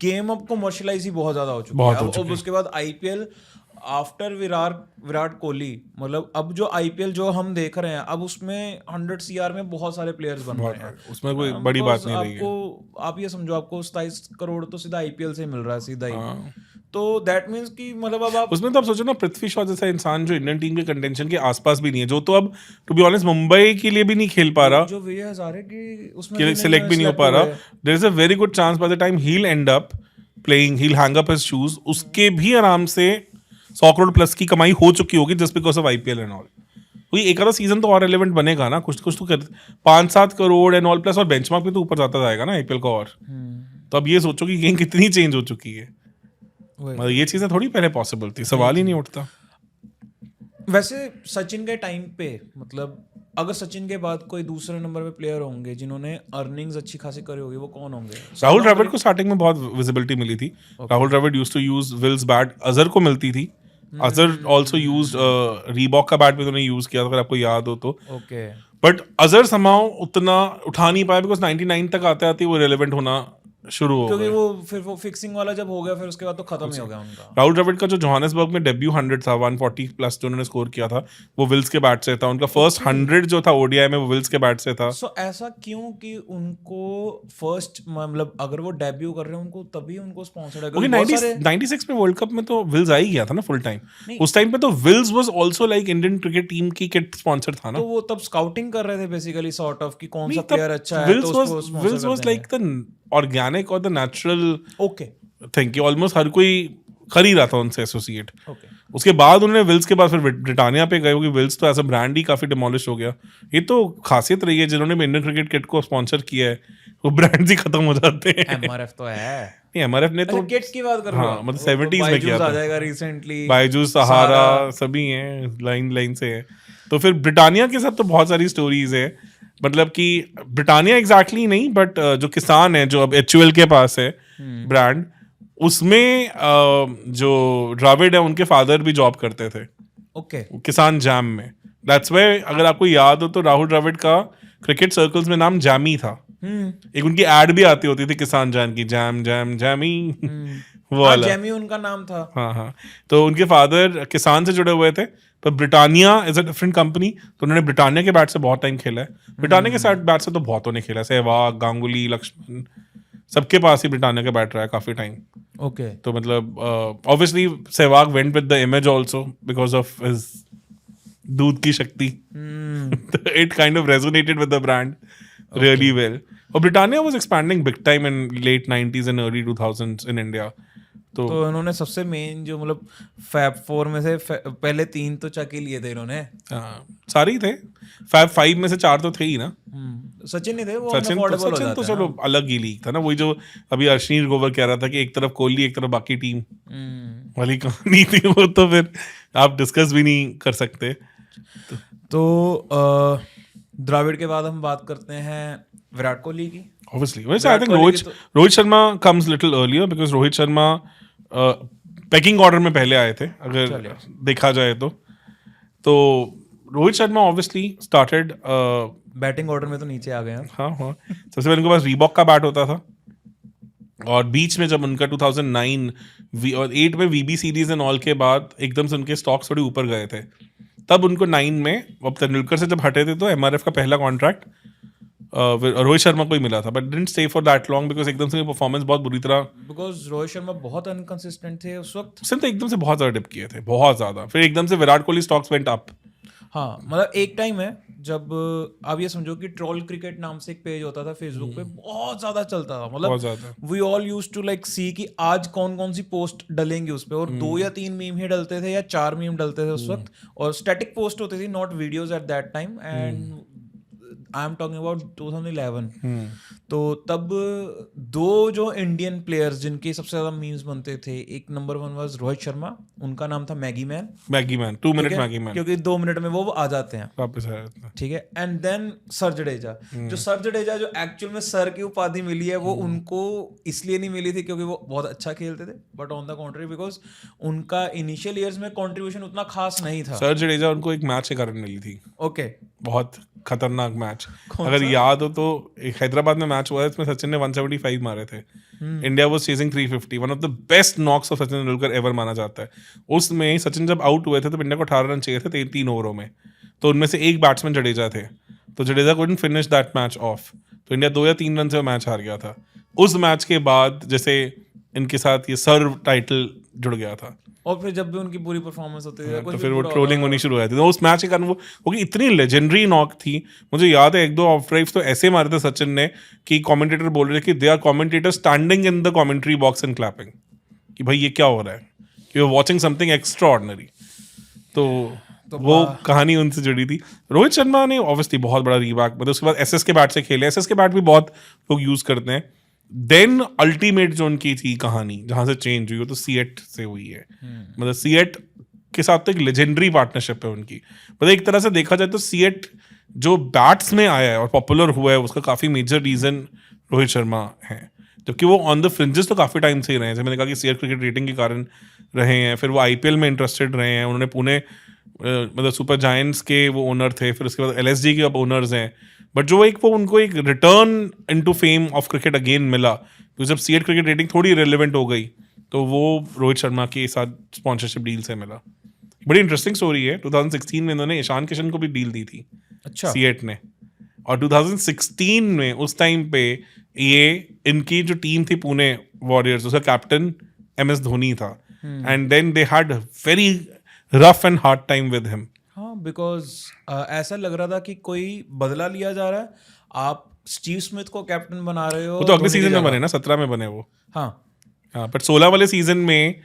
गेम अब कमर्शियलाइज ही बहुत ज्यादा हो चुका है। अब उसके बाद IPL आफ्टर विराट कोहली, मतलब अब जो IPL जो हम देख रहे हैं, अब उसमें 100 CR में बहुत सारे प्लेयर्स बन रहे हैं, उसमें कोई बड़ी बात नहीं रही है। आप ये समझो, आपको 27 करोड़ तो सीधा IPL से मिल रहा है सीधा ही। तो दैट मीन्स कि मतलब अब आप उसमें तो आप सोचो ना, पृथ्वी शॉ जैसा इंसान जो इंडियन टीम के कंटेंशन के आसपास भी नहीं है, जो तो अब टू बी ऑनेस्ट मुंबई के लिए भी नहीं खेल पा रहा, जो विजय हजारे की उसमें कि सिलेक्ट भी नहीं हो पा रहा, there is a very good chance by the time he will end up playing, he will hang up his shoes, उसके भी आराम से 100 करोड़ प्लस की कमाई हो चुकी होगी just because of IPL and all. कोई एक आधा सीजन तो और रेलेवेंट बनेगा ना, कुछ कुछ तो कर 5-7 करोड़ एंड ऑल प्लस, और बेंचमार्क भी तो ऊपर जाता जाएगा ना आईपीएल का और। तो अब ये सोचो कि गेम कितनी चेंज हो चुकी है, मतलब ये चीजें थोड़ी पहले पॉसिबल थी, सवाल ही नहीं उठता। वैसे सचिन के टाइम पे मतलब अगर सचिन के बाद कोई दूसरे नंबर पे प्लेयर होंगे जिन्होंने अर्निंग्स अच्छी खासी करी होगी, वो कौन होंगे? राहुल द्रविड़ को स्टार्टिंग में बहुत विजिबिलिटी मिली थी। Rahul Dravid used to use Wills bat, Azhar को मिलती थी, अजहर आल्सो यूज्ड रीबॉक का बैट भी उन्होंने यूज किया था, अगर आपको याद हो तो। ओके, बट अजहर समाओ उतना उठा नहीं पाया बिकॉज 99 तक आते आते वो रेलेवेंट होना शुरू हो क्योंकि गए। वो फिर वो फिक्सिंग वाला जब हो गया फिर उसके बाद तो खत्म ही हो गया उनका। राहुल द्रविड़ का जो जोहानिसबर्ग में डेब्यू 100 था, 140 प्लस जो उन्होंने स्कोर किया था, वो विल्स के बैट से था। उनका फर्स्ट 100 जो था ओडीआई में, वो विल्स के बैट से था। सो ऐसा क्यों कि उनको फर्स्ट मतलब अगर वो डेब्यू कर रहे हैं उनको तभी उनको स्पॉन्सर्ड है? क्योंकि क्योंकि बहुत सारे 96 में वर्ल्ड कप में तो विल्स आ ही गया था ना फुल टाइम। उस टाइम पे तो Wills was also like Indian cricket team की किट स्पॉन्सर था ना। तो वो तब स्काउटिंग कर रहे थे बेसिकली सॉर्ट ऑफ कि कौन सा नहीं, तब प्लेयर अच्छा है तो उसको विल्स स्पॉन्सर वाज करते हैं। लाइक द ऑर्गेनिक और द नेचुरल ओके थिंग कि ऑलमोस्ट हर कोई कर ही रहा था उनसे एसोसिएट। ओके, उसके बाद उन्होंने विल्स के बाद फिर ब्रिटानिया पे गए, क्योंकि विल्स तो एज अ ब्रांड ही काफी डिमोलिश हो गया। ये तो खासियत रही है, जिन्होंने भी इंडियन क्रिकेट किट को स्पॉन्सर किया है वो ब्रांड्स ही खत्म हो जाते हैं। एमआरएफ तो है। नहीं, एमआरएफ ने तो किट की बात कर रहा हाँ, मतलब 70s में किया आ था। जाएगा रिसेंटली, बायजूस, सहारा सभी हैं, लाइन से है। तो फिर ब्रिटानिया के साथ तो बहुत सारी स्टोरीज है, मतलब कि ब्रिटानिया एग्जैक्टली नहीं, बट जो किसान है जो अब एचयूएल के पास है ब्रांड, उसमें जो द्रविड़ है उनके फादर भी जॉब करते थे ओके किसान जैम में। दैट्स व्हाई अगर आपको याद हो तो राहुल द्रविड़ का क्रिकेट सर्कल्स में नाम जैमी था। एक उनकी एड भी आती होती थी किसान जैम की, जैम जैम जैमी वो वाला। जेमी उनका नाम था। हाँ हाँ, तो उनके फादर किसान से जुड़े हुए थे, पर Britannia is a different company, तो उन्होंने ब्रिटानिया के बैट से बहुत टाइम खेला है। ब्रिटानिया के साथ बैट से तो बहुतों ने खेला, सहवाग, गांगुली, लक्ष्मण, सबके पास ही ब्रिटानिया का बैट रहा है काफी टाइम। ओके, तो मतलब obviously Sehwag went with the image also because of his दूध की शक्ति। It kind of resonated with the brand really well. और Britannia was expanding big time in late 90s and early 2000s in India. तो इन्होंने सबसे main जो मतलब fab 4 में से पहले 3 तो चक ही लिए थे इन्होंने। सारे ही थे, फैब 5 में से 4 तो थे ही ना। सचिन नहीं थे, वो सचिन अफोर्डेबल तो चलो अलग ही लीग था ना, वही जो अभी अश्विनी ग्रोवर कह रहा था कि एक तरफ कोहली एक तरफ बाकी टीम वाली कहानी थी, वो तो फिर आप डिस्कस भी नहीं कर सकते। तो द्रविड़ के बाद हम बात करते हैं विराट कोहली की। Obviously, वैसे I think Rohit Sharma comes little earlier because Rohit Sharma packing order में पहले आए थे अगर देखा जाए तो Rohit Sharma obviously started batting order में तो नीचे आ गए हैं। हाँ हाँ, सबसे पहले उनके पास रीबॉक का बैट होता था, और बीच में जब उनका 2009 और 8 में वीबी सीरीज एंड ऑल के बाद एकदम से उनके स्टॉक्स थोड़ी ऊपर गए थे, तब उनको 9 में अब तेंदुलकर से जब हटे थे तो एमआरएफ का पहला कॉन्ट्रैक्ट रोहित शर्मा को ही मिला था, but didn't stay for that long because एकदम से परफॉर्मेंस बहुत बुरी तरह, बिकॉज रोहित शर्मा बहुत अनकंसिस्टेंट थे उस वक्त। उसने तो एकदम से बहुत ज्यादा डिप किए थे, बहुत ज्यादा। फिर एकदम से Virat Kohli stocks went up. हाँ, मतलब एक टाइम है जब आप ये समझो कि ट्रोल क्रिकेट नाम से एक पेज होता था फेसबुक पे, बहुत ज्यादा चलता था। मतलब we all used to like see कि आज कौन कौन सी पोस्ट डलेंगे उस पे, और 2 या 3 मीम ही डलते थे या 4 मीम डलते थे उस वक्त, और स्टैटिक पोस्ट होती थी, not videos at that time. And I am talking about 2011। तो तब 2 जो इंडियन प्लेयर्स जिनके सबसे ज्यादा मीम्स बनते थे, एक नंबर 1 वाज रोहित शर्मा, उनका नाम था Maggi man 2 minute Maggi man, क्योंकि 2 मिनट में वो आ जाते हैं वापस आ जाते हैं, ठीक है। एंड देन सर जडेजा, जो सर जडेजा जो एक्चुअल में सर की उपाधि मिली है वो उनको इसलिए नहीं मिली थी क्योंकि वो बहुत अच्छा खेलते थे, बट ऑन द कॉन्ट्री बिकॉज उनका इनिशियल ईयर्स में कंट्रीब्यूशन उतना खास नहीं था। सर जडेजा उनको एक मैच के कारण मिली थी। ओके, बहुत खतरनाक मैच, अगर याद हो तो एक हैदराबाद में मैच हुआ है, इसमें सचिन ने 175 मारे थे, India was chasing 350, one of the best knocks of Sachin Tendulkar ever माना जाता है। उसमें सचिन जब आउट हुए थे तो इंडिया को 18 रन चाहिए थे 3 ओवरों में, तो उनमें से एक बैट्समैन जडेजा थे, तो Jadeja couldn't finish that match of, तो इंडिया 2 या 3 रन से मैच हार गया था। उस मैच के बाद जैसे इनके साथ ये सर टाइटल जुड़ गया था। और फिर जब भी उनकी पूरी परफॉर्मेंस होती थी तो फिर वो ट्रोलिंग होनी शुरू हो जाती थी। तो उस मैच के कारण वो क्योंकि इतनी लेजेंडरी नॉक थी, मुझे याद है 1-2 ऑफ ड्राइव्स तो ऐसे मारे थे सचिन ने कि कमेंटेटर बोल रहे थे कि they are commentator standing in the commentary box and clapping, कि भाई ये क्या हो रहा है, कि वो वाचिंग समथिंग एक्स्ट्रा ऑर्डिनरी। तो वो कहानी उनसे जुड़ी थी। रोहित शर्मा ने ऑब्वियसली बहुत बड़ा रीबैक, मतलब उसके बाद एसएस के बैट से खेले, एसएस के बैट भी बहुत लोग यूज करते हैं। देन अल्टीमेट जो उनकी थी कहानी जहां से चेंज हुई वो तो सीएट से हुई है। मतलब सीएट के साथ तो एक लेजेंडरी पार्टनरशिप है उनकी। मतलब एक तरह से देखा जाए तो सीएट जो बैट्स में आया है और पॉपुलर हुआ है उसका काफी मेजर रीजन रोहित शर्मा है, जबकि वो ऑन द फ्रिंजेस तो काफी टाइम से ही रहे हैं। जैसे मैंने कहा कि सीएट क्रिकेट रेटिंग के कारण रहे हैं, फिर वो आईपीएल में इंटरेस्टेड रहे हैं। उन्होंने पुणे मतलब सुपर जायंट्स के वो ओनर थे, फिर उसके बाद एलएसजी के अब ओनर्स हैं। बट जो एक वो उनको एक return into fame of cricket again मिला, तो जब सीएट क्रिकेट रेटिंग थोड़ी रिलेवेंट हो गई तो वो रोहित शर्मा के साथ स्पॉन्सरशिप डील से मिला। बड़ी इंटरेस्टिंग स्टोरी है। 2016 में इन्होंने ईशान किशन को भी डील दी थी, अच्छा सीएट ने। और 2016 में उस टाइम पे ये इनकी जो टीम थी पुणे वॉरियर्स, उसका कैप्टन MS धोनी था। And then they had very rough and hard time with him. हाँ, बिकॉज ऐसा लग रहा था कि कोई बदला लिया जा रहा है, आप स्टीव स्मिथ को कैप्टन बना रहे हो। वो तो अगले धोनी की सीजन में जगह। बने ना, 17 में बने वो। हाँ हाँ, बट 16 वाले सीजन में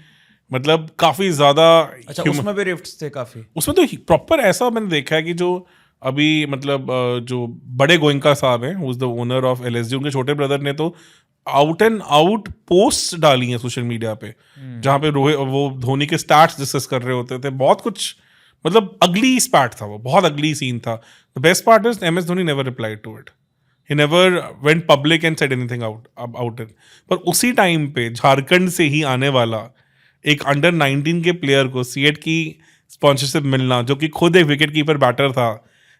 मतलब काफी ज्यादा अच्छा, उसमें भी रिफ्ट्स थे काफी। उसमें तो प्रॉपर ऐसा मैंने देखा है कि जो अभी मतलब जो बड़े गोइंका साहब हैं, who is the owner of LSG, उनके छोटे ब्रदर ने तो आउट एंड आउट पोस्ट डाली हैं सोशल मीडिया पे, जहाँ पे रोहित वो धोनी के स्टैट्स डिस्कस कर रहे होते थे। बहुत कुछ मतलब अगली स्पैट था वो, बहुत अगली सीन था। The best part is MS Dhoni never replied to it, he never went public and said anything out it. पर उसी टाइम पे झारखंड से ही आने वाला एक अंडर 19 के प्लेयर को सीएट की स्पॉन्सरशिप मिलना, जो कि खुद एक विकेट कीपर बैटर था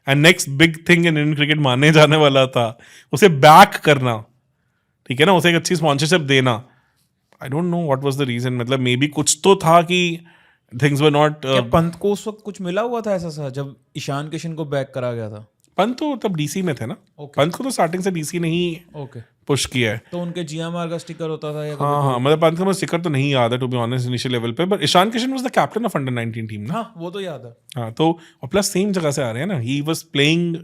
and next big thing in Indian cricket माने जाने वाला था, उसे बैक करना, ठीक है ना, उसे एक अच्छी स्पॉन्सरशिप देना। I don't know what was the reason. मतलब मे बी कुछ तो था कि थिंग्स वर नॉट। क्या पंत को उस वक्त कुछ मिला हुआ था ऐसा सा जब ईशान किशन को बैक करा गया था? पंत तो तब डीसी में थे ना। पंत को तो स्टार्टिंग से डीसी ने ही ओके, पुश किया है। तो उनके GMR का स्टिकर होता था या हाँ, मतलब पंत का मुझे स्टिकर तो नहीं याद है to be honest initial level पे, but Ishan Kishan was the captain of under 19 team ना। हाँ, वो तो याद है। हाँ, तो और प्लस सेम जगह से आ रहे हैं ना। He was playing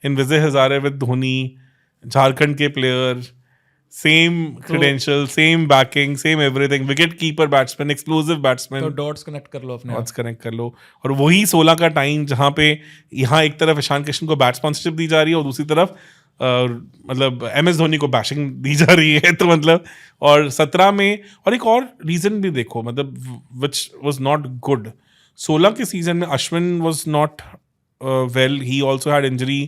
in Vijay Hazare with Dhoni, Jharkhand के player, same credential, same backing, same everything, wicket keeper batsman, explosive batsman. तो डॉट्स कनेक्ट कर लो अपने आप। डॉट्स कनेक्ट कर लो। और वही 16 का टाइम जहाँ पे यहाँ एक तरफ ईशान किशन को बैट स्पॉन्सरशिप दी जा रही है और दूसरी तरफ मतलब MS धोनी को बैशिंग दी जा रही है। तो मतलब और 17 में और एक और रीजन भी देखो, मतलब विच वाज नॉट गुड। 16 के सीजन में Ashwin was not well, he also had injury,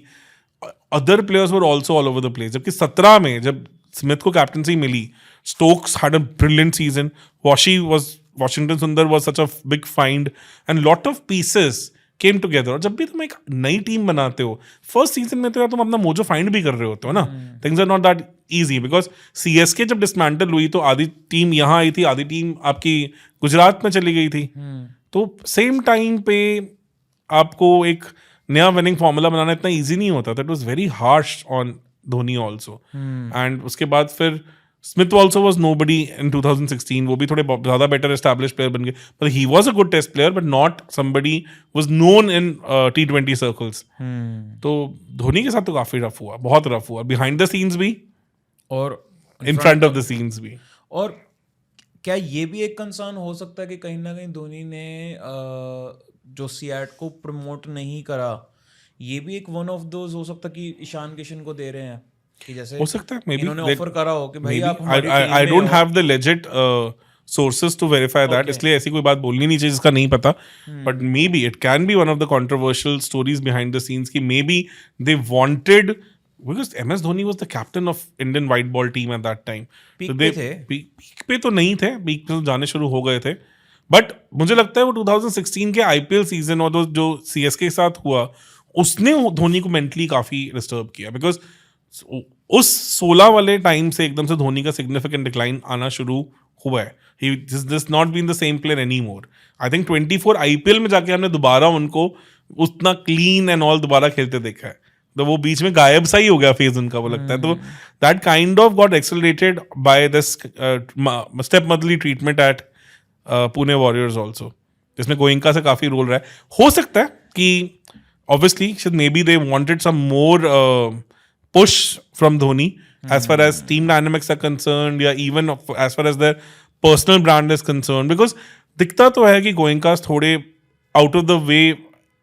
other players were also all over the place. जबकि 17 में जब स्मिथ को कैप्टनसी मिली, Stokes had a brilliant season, Washington Sundar was such a big find and lot of pieces came together. और जब भी तुम एक नई टीम बनाते हो फर्स्ट सीजन में, तो यार तुम अपना मोजो फाइंड भी कर रहे होते हो ना। Things are not that easy, because CSK जब डिसमेंटल हुई तो आधी टीम यहाँ आई थी, आधी टीम आपकी गुजरात में चली गई थी। तो सेम टाइम पे आपको एक नया विनिंग फॉर्मूला बनाना इतना ईजी नहीं होता था। It was very harsh on Dhoni also. And उसके बाद फिर स्मिथ ऑल्सो वॉज नो बडी इन 2016, वो भी थोड़े ज्यादा बेटर एस्टैब्लिश प्लेयर बन गए, पर he was a good test player but not somebody was known in T20 circles. तो धोनी के साथ तो काफी रफ हुआ, बहुत रफ हुआ, बिहाइंड द सीन्स भी और in front of the scenes भी। और क्या ये भी एक कंसर्न हो सकता है कि कहीं ना कहीं धोनी ने जो सीएट को प्रमोट नहीं करा, ये भी एक वन ऑफ दोज हो सकता है कि ईशान किशन को दे रहे हैं कि जैसे हो सकता है, maybe इन्होंने ऑफर करा हो कि भाई आप हमारी टीम I में don't हो। have the legit sources to verify that, इसलिए ऐसी कोई बात बोलनी नहीं चाहिए जिसका नहीं पता। But maybe it can be one of the controversial stories behind the scenes कि maybe they wanted, because MS Dhoni was the captain of Indian white ball team at that time. Peak So पे they- थे? peak पे तो नहीं थे, peak पे तो जाने शुरू हो गए थे। बट मुझे लगता है वो 2016 के IPL सीजन और जो CSK के साथ हुआ, उसने धोनी को मेंटली काफी डिस्टर्ब किया, बिकॉज उस 16 वाले टाइम से एकदम से धोनी का सिग्निफिकेंट डिक्लाइन आना शुरू हुआ है। He this not been the same player any more. I think 24 IPL में जाके हमने दोबारा उनको उतना क्लीन एंड ऑल दोबारा खेलते देखा है। तो वो बीच में गायब सा ही हो गया फेज उनका, वो लगता है. तो that kind of got accelerated by this step motherly treatment at Pune warriors also, जिसमें गोइंका से काफी रोल रहा है. हो सकता है कि obviously maybe they wanted some more push from Dhoni as far as team dynamics are concerned, या even as far as their personal brand is concerned, because दिखता तो है कि गोइंकास थोड़े out of the way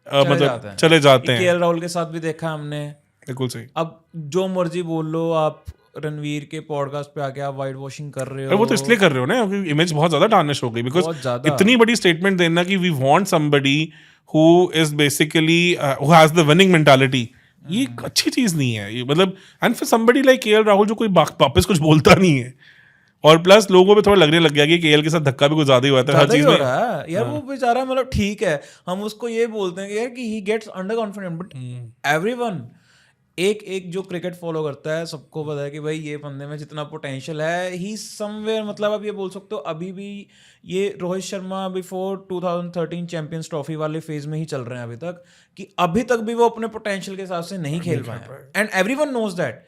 मतलब चले जाते हैं. केएल राहुल के साथ भी देखा हमने. बिल्कुल सही. अब जो मर्जी बोल लो आप, रणवीर के पॉडकास्ट पे आके आप वाइट वॉशिंग कर रहे हो. वो तो इसलिए कर रहे हो ना क्योंकि इमेज बहुत ज्यादा टार्निश हो गई, बिकॉज इतनी बड़ी स्टेटमेंट देना कि we want somebody who is basically who has the winning mentality, ये एक अच्छी चीज नहीं है ये, मतलब. एंड फिर somebody like केएल राहुल जो कोई वापस कुछ बोलता नहीं है, और प्लस लोगों पे थोड़ा लगने लग गया कि केएल के साथ धक्का भी कुछ ज्यादा ही हुआ था हर चीज में यार. वो बेचारा मतलब ठीक है, हम उसको ये बोलते हैं कि यार कि he gets under confident, but everyone एक जो क्रिकेट फॉलो करता है सबको पता है कि भाई ये बंदे में जितना पोटेंशियल है ही समवेयर, मतलब आप ये बोल सकते हो अभी भी ये Rohit Sharma before 2013 champions trophy वाले फेज में ही चल रहे हैं अभी तक, कि अभी तक भी वो अपने पोटेंशियल के हिसाब से नहीं खेल पाए. एंड एवरीवन नोज दैट,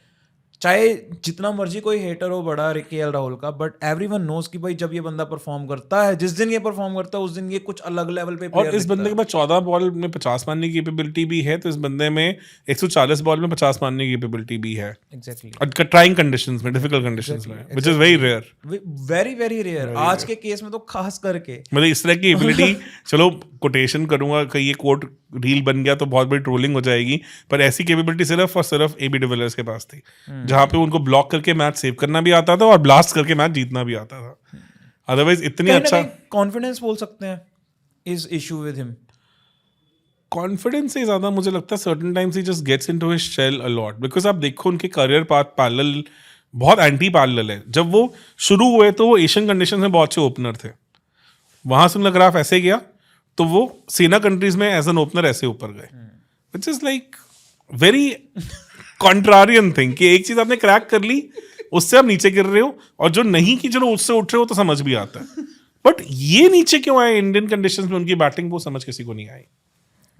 चाहे जितना मर्जी कोई हेटर हो बड़ा केएल राहुल का, बट एवरीवन नोज कि भाई जब ये बंदा परफॉर्म करता है, जिस दिन ये परफॉर्म करता है उस दिन ये कुछ अलग लेवल पे. और इस बंदे के पास 14 बॉल में 50 मारने की कैपेबिलिटी भी है, तो इस बंदे में 140 बॉल में 50 मारने की कैपेबिलिटी भी है. एग्जैक्टली. और ट्राइंग कंडीशंस में, डिफिकल्ट कंडीशंस में, which is very rare, very very rare. आज के केस में तो खास करके मतलब इस तरह की एबिलिटी चलो कोटेशन करूंगा, कहीं ये कोट रील बन गया तो बहुत बड़ी ट्रोलिंग हो जाएगी, पर ऐसी कैपेबिलिटी सिर्फ और सिर्फ एबी डिविलियर्स के पास थी, जहां पे उनको ब्लॉक करके मैच सेव करना भी आता था और ब्लास्ट करके मैच जीतना भी आता था. अदरवाइज इतनी अच्छा कॉन्फिडेंस बोल सकते हैं इस इशू विद हिम. कॉन्फिडेंस से ज्यादा मुझे लगता है certain times he just gets into his shell a lot, because आप देखो उनके करियर पाथ पैरेलल बहुत एंटी पैरेलल है. जब वो शुरू हुए तो वो एशियन कंडीशन में बहुत अच्छे ओपनर थे, वहां से उनका ग्राफ ऐसे गया तो वो सेना कंट्रीज में एज एन ओपनर ऐसे ऊपर गए, which is like very contrarian thing कि एक चीज आपने क्रैक कर ली उससे आप नीचे गिर रहे हो, और जो नहीं कि चलो उससे उठ रहे हो तो समझ भी आता है, बट ये नीचे क्यों आए इंडियन कंडीशंस में उनकी बैटिंग, वो समझ किसी को नहीं आई.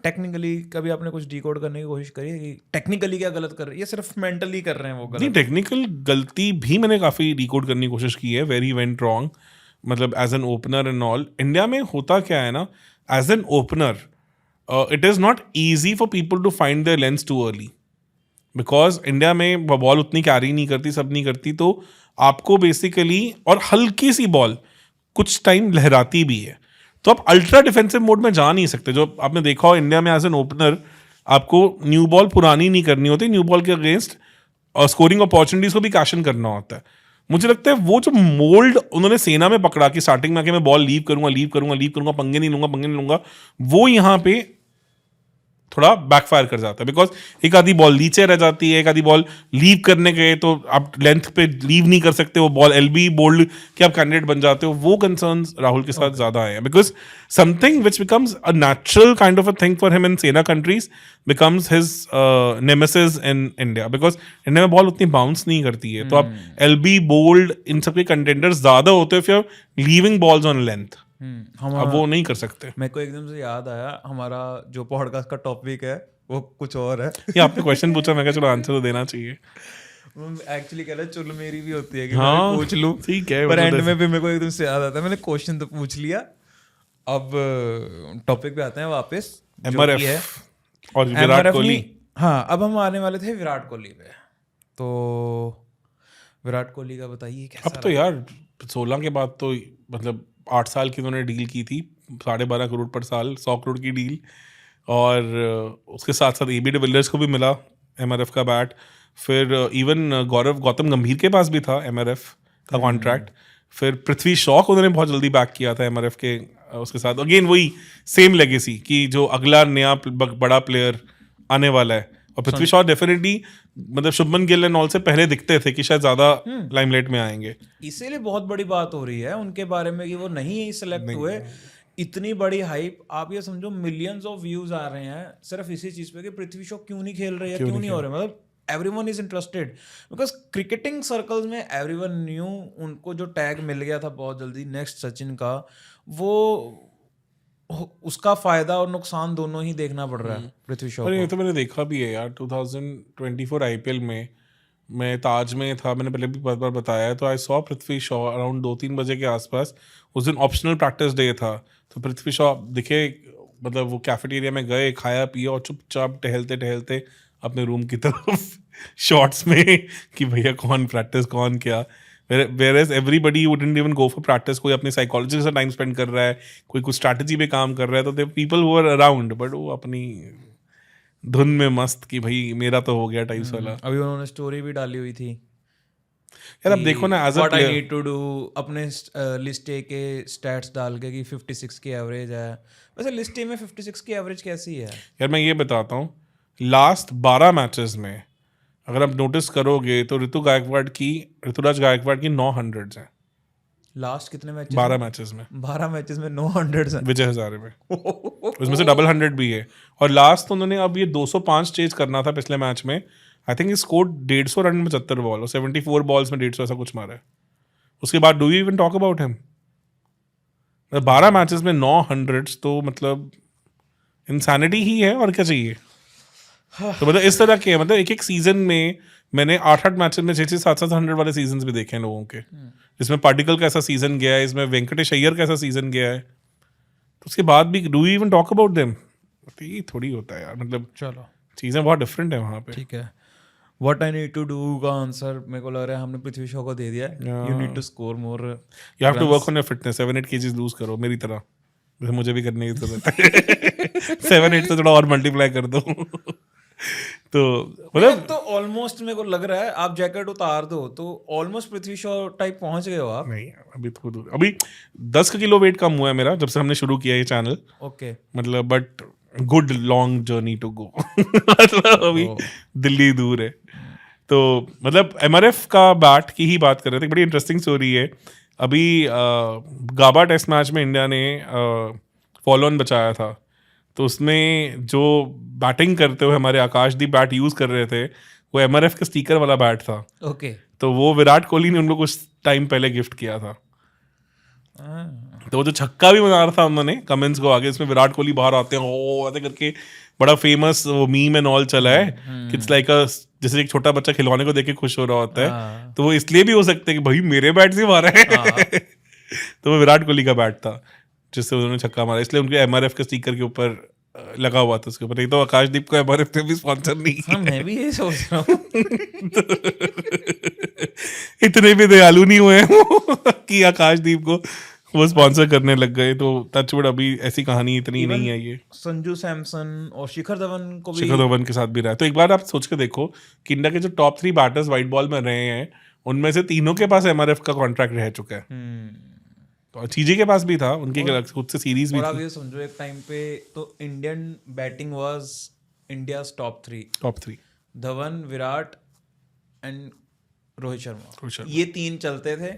टेक्निकली कभी आपने कुछ डिकोड करने की कोशिश करी कि टेक्निकली क्या गलत कर रहे हैं, ये सिर्फ मेंटली कर रहे हैं वो गलत? नहीं, टेक्निकल गलती भी मैंने काफी डिकोड करने की कोशिश की है, वेरी वेंट रॉन्ग, मतलब as an opener and all. India में होता क्या है ना, as an opener it is not easy for people to find their lens too early, because India में बॉल उतनी कैरी नहीं करती, सब नहीं करती, तो आपको बेसिकली, और हल्की सी बॉल कुछ टाइम लहराती भी है, तो आप अल्ट्रा डिफेंसिव मोड में जा नहीं सकते. जो आपने देखा हो इंडिया में एज एन ओपनर आपको न्यू बॉल पुरानी नहीं करनी होती, न्यू बॉल के अगेंस्ट स्कोरिंग अपॉर्चुनिटीज को भी कैशन करना होता है. मुझे लगता है वो जो मोल्ड उन्होंने सेना में पकड़ा कि स्टार्टिंग में आके मैं बॉल लीव करूंगा, पंगे नहीं लूंगा, वो यहाँ पे थोड़ा बैकफायर कर जाता है, बिकॉज एक आधी बॉल नीचे रह जाती है, एक आधी बॉल लीव करने गए तो आप लेंथ पे लीव नहीं कर सकते, वो बॉल एलबी बोल्ड के आप कैंडिडेट बन जाते हो. वो कंसर्न्स राहुल के साथ ज्यादा आए हैं, because something which becomes a natural kind of a thing for him in SENA countries becomes his nemesis in India, because India में बॉल उतनी बाउंस नहीं करती है, तो आप एलबी बोल्ड इन सबके कंटेंडर्स ज्यादा होते हैं, फिर लीविंग बॉल्स ऑन लेंथ, अब वो नहीं कर सकते. मेरे को एकदम से याद आया, हमारा जो पॉडकास्ट का टॉपिक है वो कुछ और है. ये आपने क्वेश्चन पूछा, मैं कहा चलो आंसर तो देना चाहिए. एक्चुअली कह रहा है चुल मेरी भी होती है कि हाँ, मैं पूछ लूं, ठीक है, पर एंड में भी मेरे को एकदम से याद आता है मैंने क्वेश्चन तो पूछ लिया. अब टॉपिक पे आते हैं वापस, एमआरएफ और विराट कोहली. हाँ, अब हम आने वाले थे विराट कोहली पे. तो विराट कोहली का बताइए कैसा. अब तो यार 16 के बाद तो मतलब 8 साल की उन्होंने डील की थी, 12.5 करोड़ पर साल, 100 करोड़ की डील, और उसके साथ साथ एबी डिविलियर्स को भी मिला एमआरएफ का बैट, फिर इवन गौतम गंभीर के पास भी था एमआरएफ का कॉन्ट्रैक्ट, फिर पृथ्वी शॉ को उन्होंने बहुत जल्दी बैक किया था एमआरएफ के उसके साथ. अगेन वही सेम लेगेसी कि जो अगला नया बड़ा प्लेयर आने वाला है, और पृथ्वी शॉ डेफिनेटली मतलब शुभमन गिल एंड ऑल से पहले दिखते थे कि शायद ज्यादा लाइमलाइट में आएंगे. इसीलिए बहुत बड़ी बात हो रही है उनके बारे में कि वो नहीं सिलेक्ट हुए. इतनी बड़ी हाइप, आप ये समझो मिलियंस ऑफ व्यूज आ रहे हैं सिर्फ इसी चीज पे कि पृथ्वी शॉ क्यों नहीं खेल रहे हैं, क्यों नहीं हो रहे. मतलब everyone is interested because cricketing circles में एवरीवन न्यू, उनको जो टैग मिल गया था बहुत जल्दी नेक्स्ट सचिन का, वो उसका फायदा और नुकसान दोनों ही देखना पड़ रहा है पृथ्वी शॉ अरे को। ये तो मैंने देखा भी है यार 2024 आईपीएल में मैं ताज में था, मैंने पहले भी बहुत बार बताया है, तो I saw Prithvi Shaw around 2-3 बजे के आसपास। उस दिन ऑप्शनल प्रैक्टिस डे था, तो पृथ्वी शॉ दिखे, मतलब वो कैफेटेरिया में गए, खाया पिया और चुपचाप टहलते टहलते अपने रूम की तरफ शॉर्ट्स में कि भैया कौन प्रैक्टिस कौन क्या। Whereas everybody wouldn't even go for practice, कोई अपनी साइकोलॉजी के साथ टाइम स्पेंड कर रहा है, कोई कुछ स्ट्रैटेजी पे काम कर रहा है, तो they people who are around, but वो अपनी धुन में मस्त कि भाई मेरा तो हो गया टाइप्स वाला। अभी उन्होंने स्टोरी भी डाली हुई थी यार अब देखो ना, as a what I player need to do, अपने लिस्ट ए के स्टैट्स डाल के कि 56 की एवरेज है। वैसे लिस्ट ए में 56 की एवरेज कैसी है? यार मैं ये बताता हूँ, लास्ट 12 मैचेस में अगर आप नोटिस करोगे तो ऋतुराज गायकवाड़ की 900 हैं लास्ट कितने मैचेस? 12 मैचेस में, 12 मैचेस में 900 है। विजय हजारे में। उसमें से डबल 100 भी है। और लास्ट तो उन्होंने अब ये 205 चेज करना था पिछले मैच में, आई थिंक स्कोर 150 रन में 75 बॉल और 74 बॉल्स में 150 ऐसा कुछ मारा है। उसके बाद do you even talk about him? 12 matches में 900 तो मतलब इंसानिटी ही है, और क्या चाहिए। तो मतलब इस तरह के मतलब एक एक सीजन में मैंने 8-8 मैचेस में 6-6, 7-7 100 वाले सीजन भी देखे हैं लोगों के। इसमें पार्टिकल का ऐसा सीजन गया है, इसमें वेंकटेश अय्यर का ऐसा सीजन गया है, तो उसके बाद भी do you even talk about them? ये थोड़ी होता है यार, मतलब चलो चीज़ें बहुत डिफरेंट है वहाँ पे। ठीक है। What I need to do का आंसर मेरे को लग रहा है हमने पृथ्वी शॉ को दे दिया है। You need to score more, you have to work on your fitness, 7-8 kgs lose करो मेरी तरह, जैसे मुझे भी करने की जरूरत है। 7-8 से थोड़ा और मल्टीप्लाई कर दो। तो मतलब तो ऑलमोस्ट मेरे को लग रहा है आप जैकेट उतार दो तो ऑलमोस्ट पृथ्वी शॉ टाइप पहुंच गए हो आप। नहीं, अभी तो दूर, अभी 10 किलो वेट कम हुआ है मेरा जब से हमने शुरू किया ये चैनल। ओके मतलब but good long journey to go. मतलब अभी दिल्ली दूर है। तो मतलब एमआरएफ का बैट की ही बात कर रहे थे, बड़ी इंटरेस्टिंग स्टोरी है। अभी गाबा टेस्ट मैच में इंडिया ने फॉलो ऑन बचाया था, तो उसमें जो बैटिंग करते हुए हमारे आकाशदीप बैट यूज कर रहे थे वो एमआरएफ के स्टिकर वाला बैट था। ओके तो वो विराट कोहली ने उनको कुछ टाइम पहले गिफ्ट किया था। तो वो जो छक्का भी बना रहा था उन्होंने कमेंट्स को आगे, इसमें विराट कोहली बाहर आते हैं ओ ऐसे करके, बड़ा फेमस वो मीम एंड ऑल चला है कि इट्स लाइक अ, जैसे एक छोटा बच्चा खिलौने को देख के खुश हो रहा होता है, तो वो इसलिए भी हो सकता है कि भाई मेरे बैट से मारा है। तो वो विराट कोहली का बैट था जिससे उन्होंने छक्का मारा, इसलिए उनके एमआरएफ के स्टिकर के ऊपर लगा हुआ था उसके ऊपर। नहीं तो आकाशदीप को एमआरएफ ने भी स्पॉन्सर नहीं किया। मैं भी यही सोच रहा हूँ। इतने भी दयालु नहीं हुए हैं कि आकाशदीप को वो स्पॉन्सर करने लग गए। तो टचवुड अभी ऐसी कहानी इतनी नहीं है ये। संजू सैमसन और शिखर धवन को भी, शिखर धवन के साथ भी रहा है। तो एक बार आप सोच के देखो कि इंडिया के जो टॉप 3 बैटर्स व्हाइट बॉल में रहे हैं उनमें से तीनों के पास एमआरएफ का कॉन्ट्रैक्ट रह चुका है। तो चीजे के पास भी था, उनके खुद से सीरीज भी और आप थी। ये समझो एक टाइम पे तो Indian batting was India's top 3, Dhawan, Virat and Rohit Sharma, ये 3 चलते थे।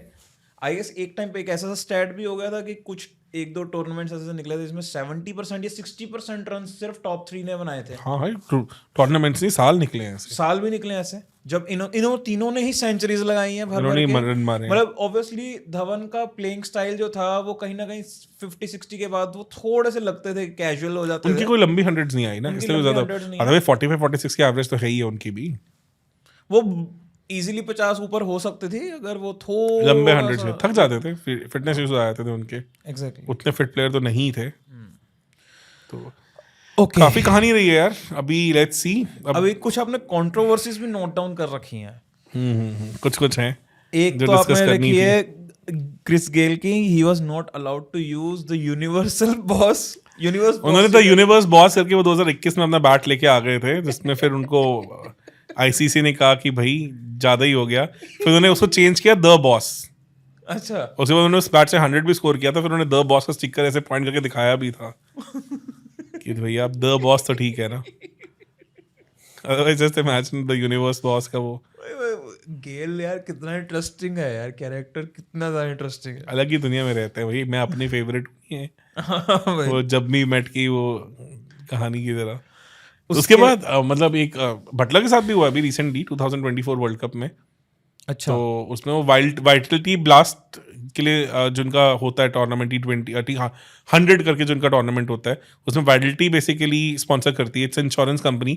आई गेस एक टाइम पे एक ऐसा स्टैट भी हो गया था कि कुछ 1-2 टूर्नामेंट्स ऐसे निकले थे जिसमें 70% या 60% रन सिर्फ टॉप 3 ने बनाए थे। हाँ भाई, टूर्नामेंट्स नहीं साल निकले हैं ऐसे। साल भी निकले ऐसे जब इन तीनों ने ही सेंचुरीज लगाई हैं भर इन्होंने भर के। रन मारे हैं। मतलब ऑब्वियसली धवन का प्लेइंग स्टाइल जो था वो कहीं ना कहीं 50-60 के बाद वो थोड़े से लगते थे, कैजुअल हो जाते उनकी थे। कोई लंबी हंड्रेड्स नहीं आई ना, उनकी इसलिए लंबी ज्यादा। hundreds नहीं अदरवाइज 45-46 की एवरेज तो है ही है उनकी भी। वो इजीली 50 ऊपर हो सकते थे अगर वो थोड़ा लंबे हंड्रेड्स में थक जाते थे, फिटनेस इश्यूज आ जाते थे उनके। एग्जैक्टली। उतने फिट प्लेयर तो नहीं थे। तो ओके, काफी कहानी रही है यार। अभी लेट्स सी। अभी कुछ आपने कंट्रोवर्सीज भी नोट डाउन कर रखी हैं। कुछ हैं एक जो तो discuss आपने करनी लिखी थी। है क्रिस गेल की, he was not allowed to use the universal boss. उन्होंने तो यूनिवर्स बॉस करके वो 2021 में अपना बैट लेके आ गए थे, जिसमें फिर उनको आईसीसी ने कहा कि भाई ज्यादा ही हो गया। फिर उन्होंने उसको चेंज किया द बॉस। अच्छा, उसके बाद उन्होंने उस बैट से 100 भी स्कोर किया था। फिर उन्होंने द बॉस का स्टिकर ऐसे पॉइंट करके दिखाया भी था कि भैया आप द बॉस तो ठीक है ना। Otherwise just imagine the universe boss का वो गेल यार कितना इंटरेस्टिंग है यार, कैरेक्टर कितना ज्यादा इंटरेस्टिंग है। अलग ही दुनिया में रहते हैं भाई। मैं अपनी फेवरेट नहीं है हाँ भाई। वो जब भी मेट की वो कहानी की तरह। उसके बाद मतलब एक बटलर के साथ भी हुआ अभी रिसेंटली 2024 वर्ल्ड कप में। अच्छा तो उसमें वो वाइटलिटी ब्लास्ट के लिए जिनका होता है टूर्नामेंट T20 हाँ 100 करके जिनका टूर्नामेंट होता है उसमें वाइटलिटी बेसिकली स्पॉन्सर करती है, इट्स इंश्योरेंस कंपनी।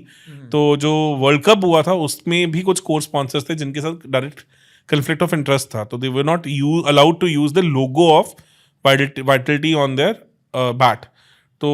तो जो वर्ल्ड कप हुआ था उसमें भी कुछ कोर स्पॉन्सर्स थे जिनके साथ डायरेक्ट कन्फ्लिक्ट ऑफ इंटरेस्ट था, तो they were not allowed to use the logo of vitality on their bat. तो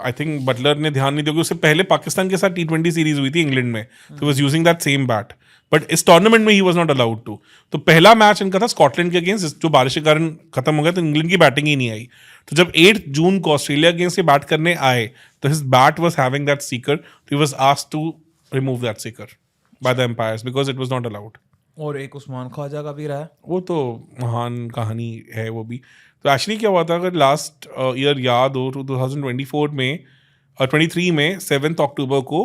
आई थिंक बटलर ने ध्यान नहीं दिया कि उससे पहले पाकिस्तान के साथ T20 सीरीज हुई थी इंग्लैंड में, तो was using that same bat, but इस टूर्नामेंट में he was not allowed to. तो पहला मैच इनका था स्कॉटलैंड के अगेंस्ट, जो बारिश के कारण खत्म हो गया, तो इंग्लैंड की बैटिंग ही नहीं आई। तो जब 8 जून को ऑस्ट्रेलिया अगेंस्ट ये बैट करने आए तो his bat was having that sticker, तो he was asked to remove that sticker by the umpires because it was not allowed. और एक उस्मान ख्वाजा का भी रहा है। वो तो महान कहानी है वो भी। तो एक्चुअली क्या हुआ था, अगर लास्ट ईयर याद हो तो 2024 में 23 में 7 अक्टूबर को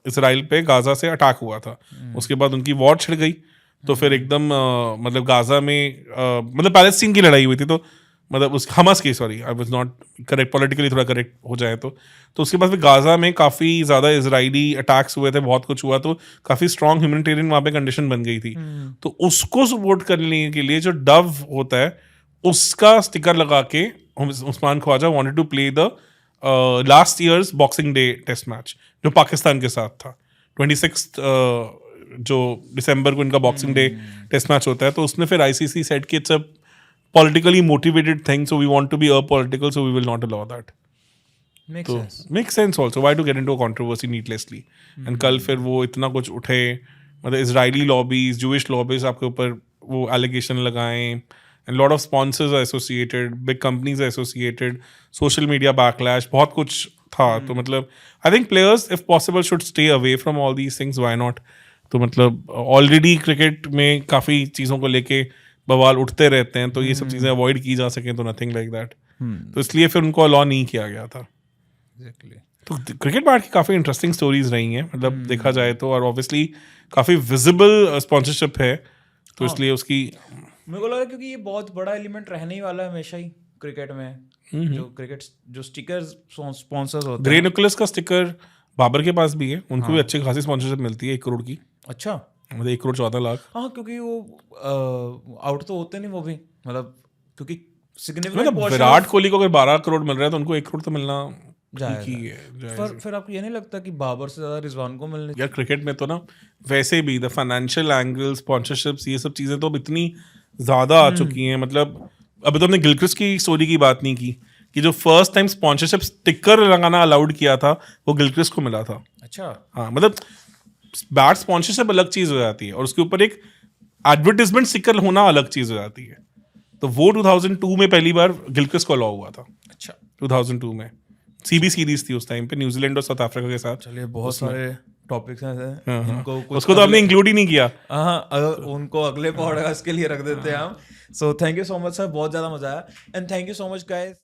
इसराइल पे गाजा से अटैक हुआ था। उसके बाद उनकी वॉर छिड़ गई, तो फिर एकदम मतलब गाजा में मतलब पैलेस्टीन की लड़ाई हुई थी, तो मतलब उस हमास की, sorry I was not correct, politically थोड़ा करेक्ट हो जाए तो उसके बाद फिर गाजा में काफ़ी ज़्यादा इजरायली अटैक्स हुए थे, बहुत कुछ हुआ, तो काफ़ी स्ट्रॉन्ग ह्यूमैनिटेरियन वहाँ पे कंडीशन बन गई थी। तो उसको सपोर्ट करने के लिए जो डव होता है उसका स्टिकर लगा के Usman Khawaja wanted to play the last years boxing day test match जो पाकिस्तान के साथ था 26 जो दिसंबर को इनका बॉक्सिंग डे टेस्ट मैच होता है। तो उसने फिर ICC सेट कि it's a politically motivated thing, so we want to be apolitical, so we will not allow that. Makes तो sense. makes sense also. Why to get into a controversy needlessly? And कल फिर वो इतना कुछ उठे, मतलब Israeli lobbies, Jewish lobbies आपके ऊपर वो एलिगेशन लगाएं, and lot of sponsors are associated, big companies are associated, social media backlash, बहुत कुछ था। तो मतलब I think players if possible should stay away from all these things. Why not? तो मतलब ऑलरेडी क्रिकेट में काफ़ी चीज़ों को लेके बवाल उठते रहते हैं, तो ये सब चीज़ें अवॉइड की जा सकें, तो नथिंग लाइक दैट। तो इसलिए फिर उनको अलाउ नहीं किया गया था। Exactly. तो क्रिकेट बैट की काफ़ी इंटरेस्टिंग स्टोरीज रही हैं, मतलब देखा जाए तो, और ऑब्वियसली काफ़ी विजिबल स्पॉन्सरशिप है, तो इसलिए उसकी मेरे को लगा क्योंकि ये बहुत बड़ा एलिमेंट रहने ही वाला है हमेशा ही क्रिकेट में, जो स्टिकर्स स्पॉन्सर्स होते ग्रे हैं। निकोलस का स्टिकर बाबर के पास भी है, उनको भी अच्छी खासी स्पॉन्सरशिप मिलती है 1 करोड़ की, अच्छा मतलब 1 करोड़ 14 लाख। हाँ, क्योंकि वो आउट तो होते नहीं वो भी, मतलब क्योंकि सिग्निफिकेंट मतलब पोर्शन विराट कोहली को अगर 12 करोड़ मिल रहा है तो उनको 1 करोड़ तो मिलना जायज़ ठीक है। ही है, जायज़ है। फिर आपको ये नहीं लगता कि बाबर से ज्यादा रिजवान को मिलने यार क्रिकेट में तो ना वैसे भी द फाइनेंशियल एंगल, स्पॉन्सरशिप्स, ये सब चीज़ें तो अब इतनी ज़्यादा आ चुकी हैं। मतलब अभी तो हमने गिलक्रिस्ट की स्टोरी की बात नहीं की कि जो फर्स्ट टाइम स्पॉन्सरशिप स्टिकर लगाना अलाउड किया था वो गिलक्रिस्ट को मिला था। अच्छा हाँ, मतलब बैट स्पॉन्सरशिप अलग चीज़ हो जाती है और उसके ऊपर एक एडवर्टिजमेंट स्टिकर होना अलग चीज़ हो जाती है। तो वो 2002 में पहली बार गिलक्रिस्ट को अलाउ हुआ था। अच्छा 2002 में CB सीरीज थी उस टाइम पे, न्यूजीलैंड और साउथ अफ्रीका के साथ। चलिए, बहुत सारे टॉपिक्स हैं जिनको कुछ उसको तो आपने इंक्लूड ही नहीं किया। हाँ, अगर उनको अगले पॉडकास्ट के लिए रख देते हैं हम। So thank you so much sir, बहुत ज़्यादा मजा आया, and thank you so much guys.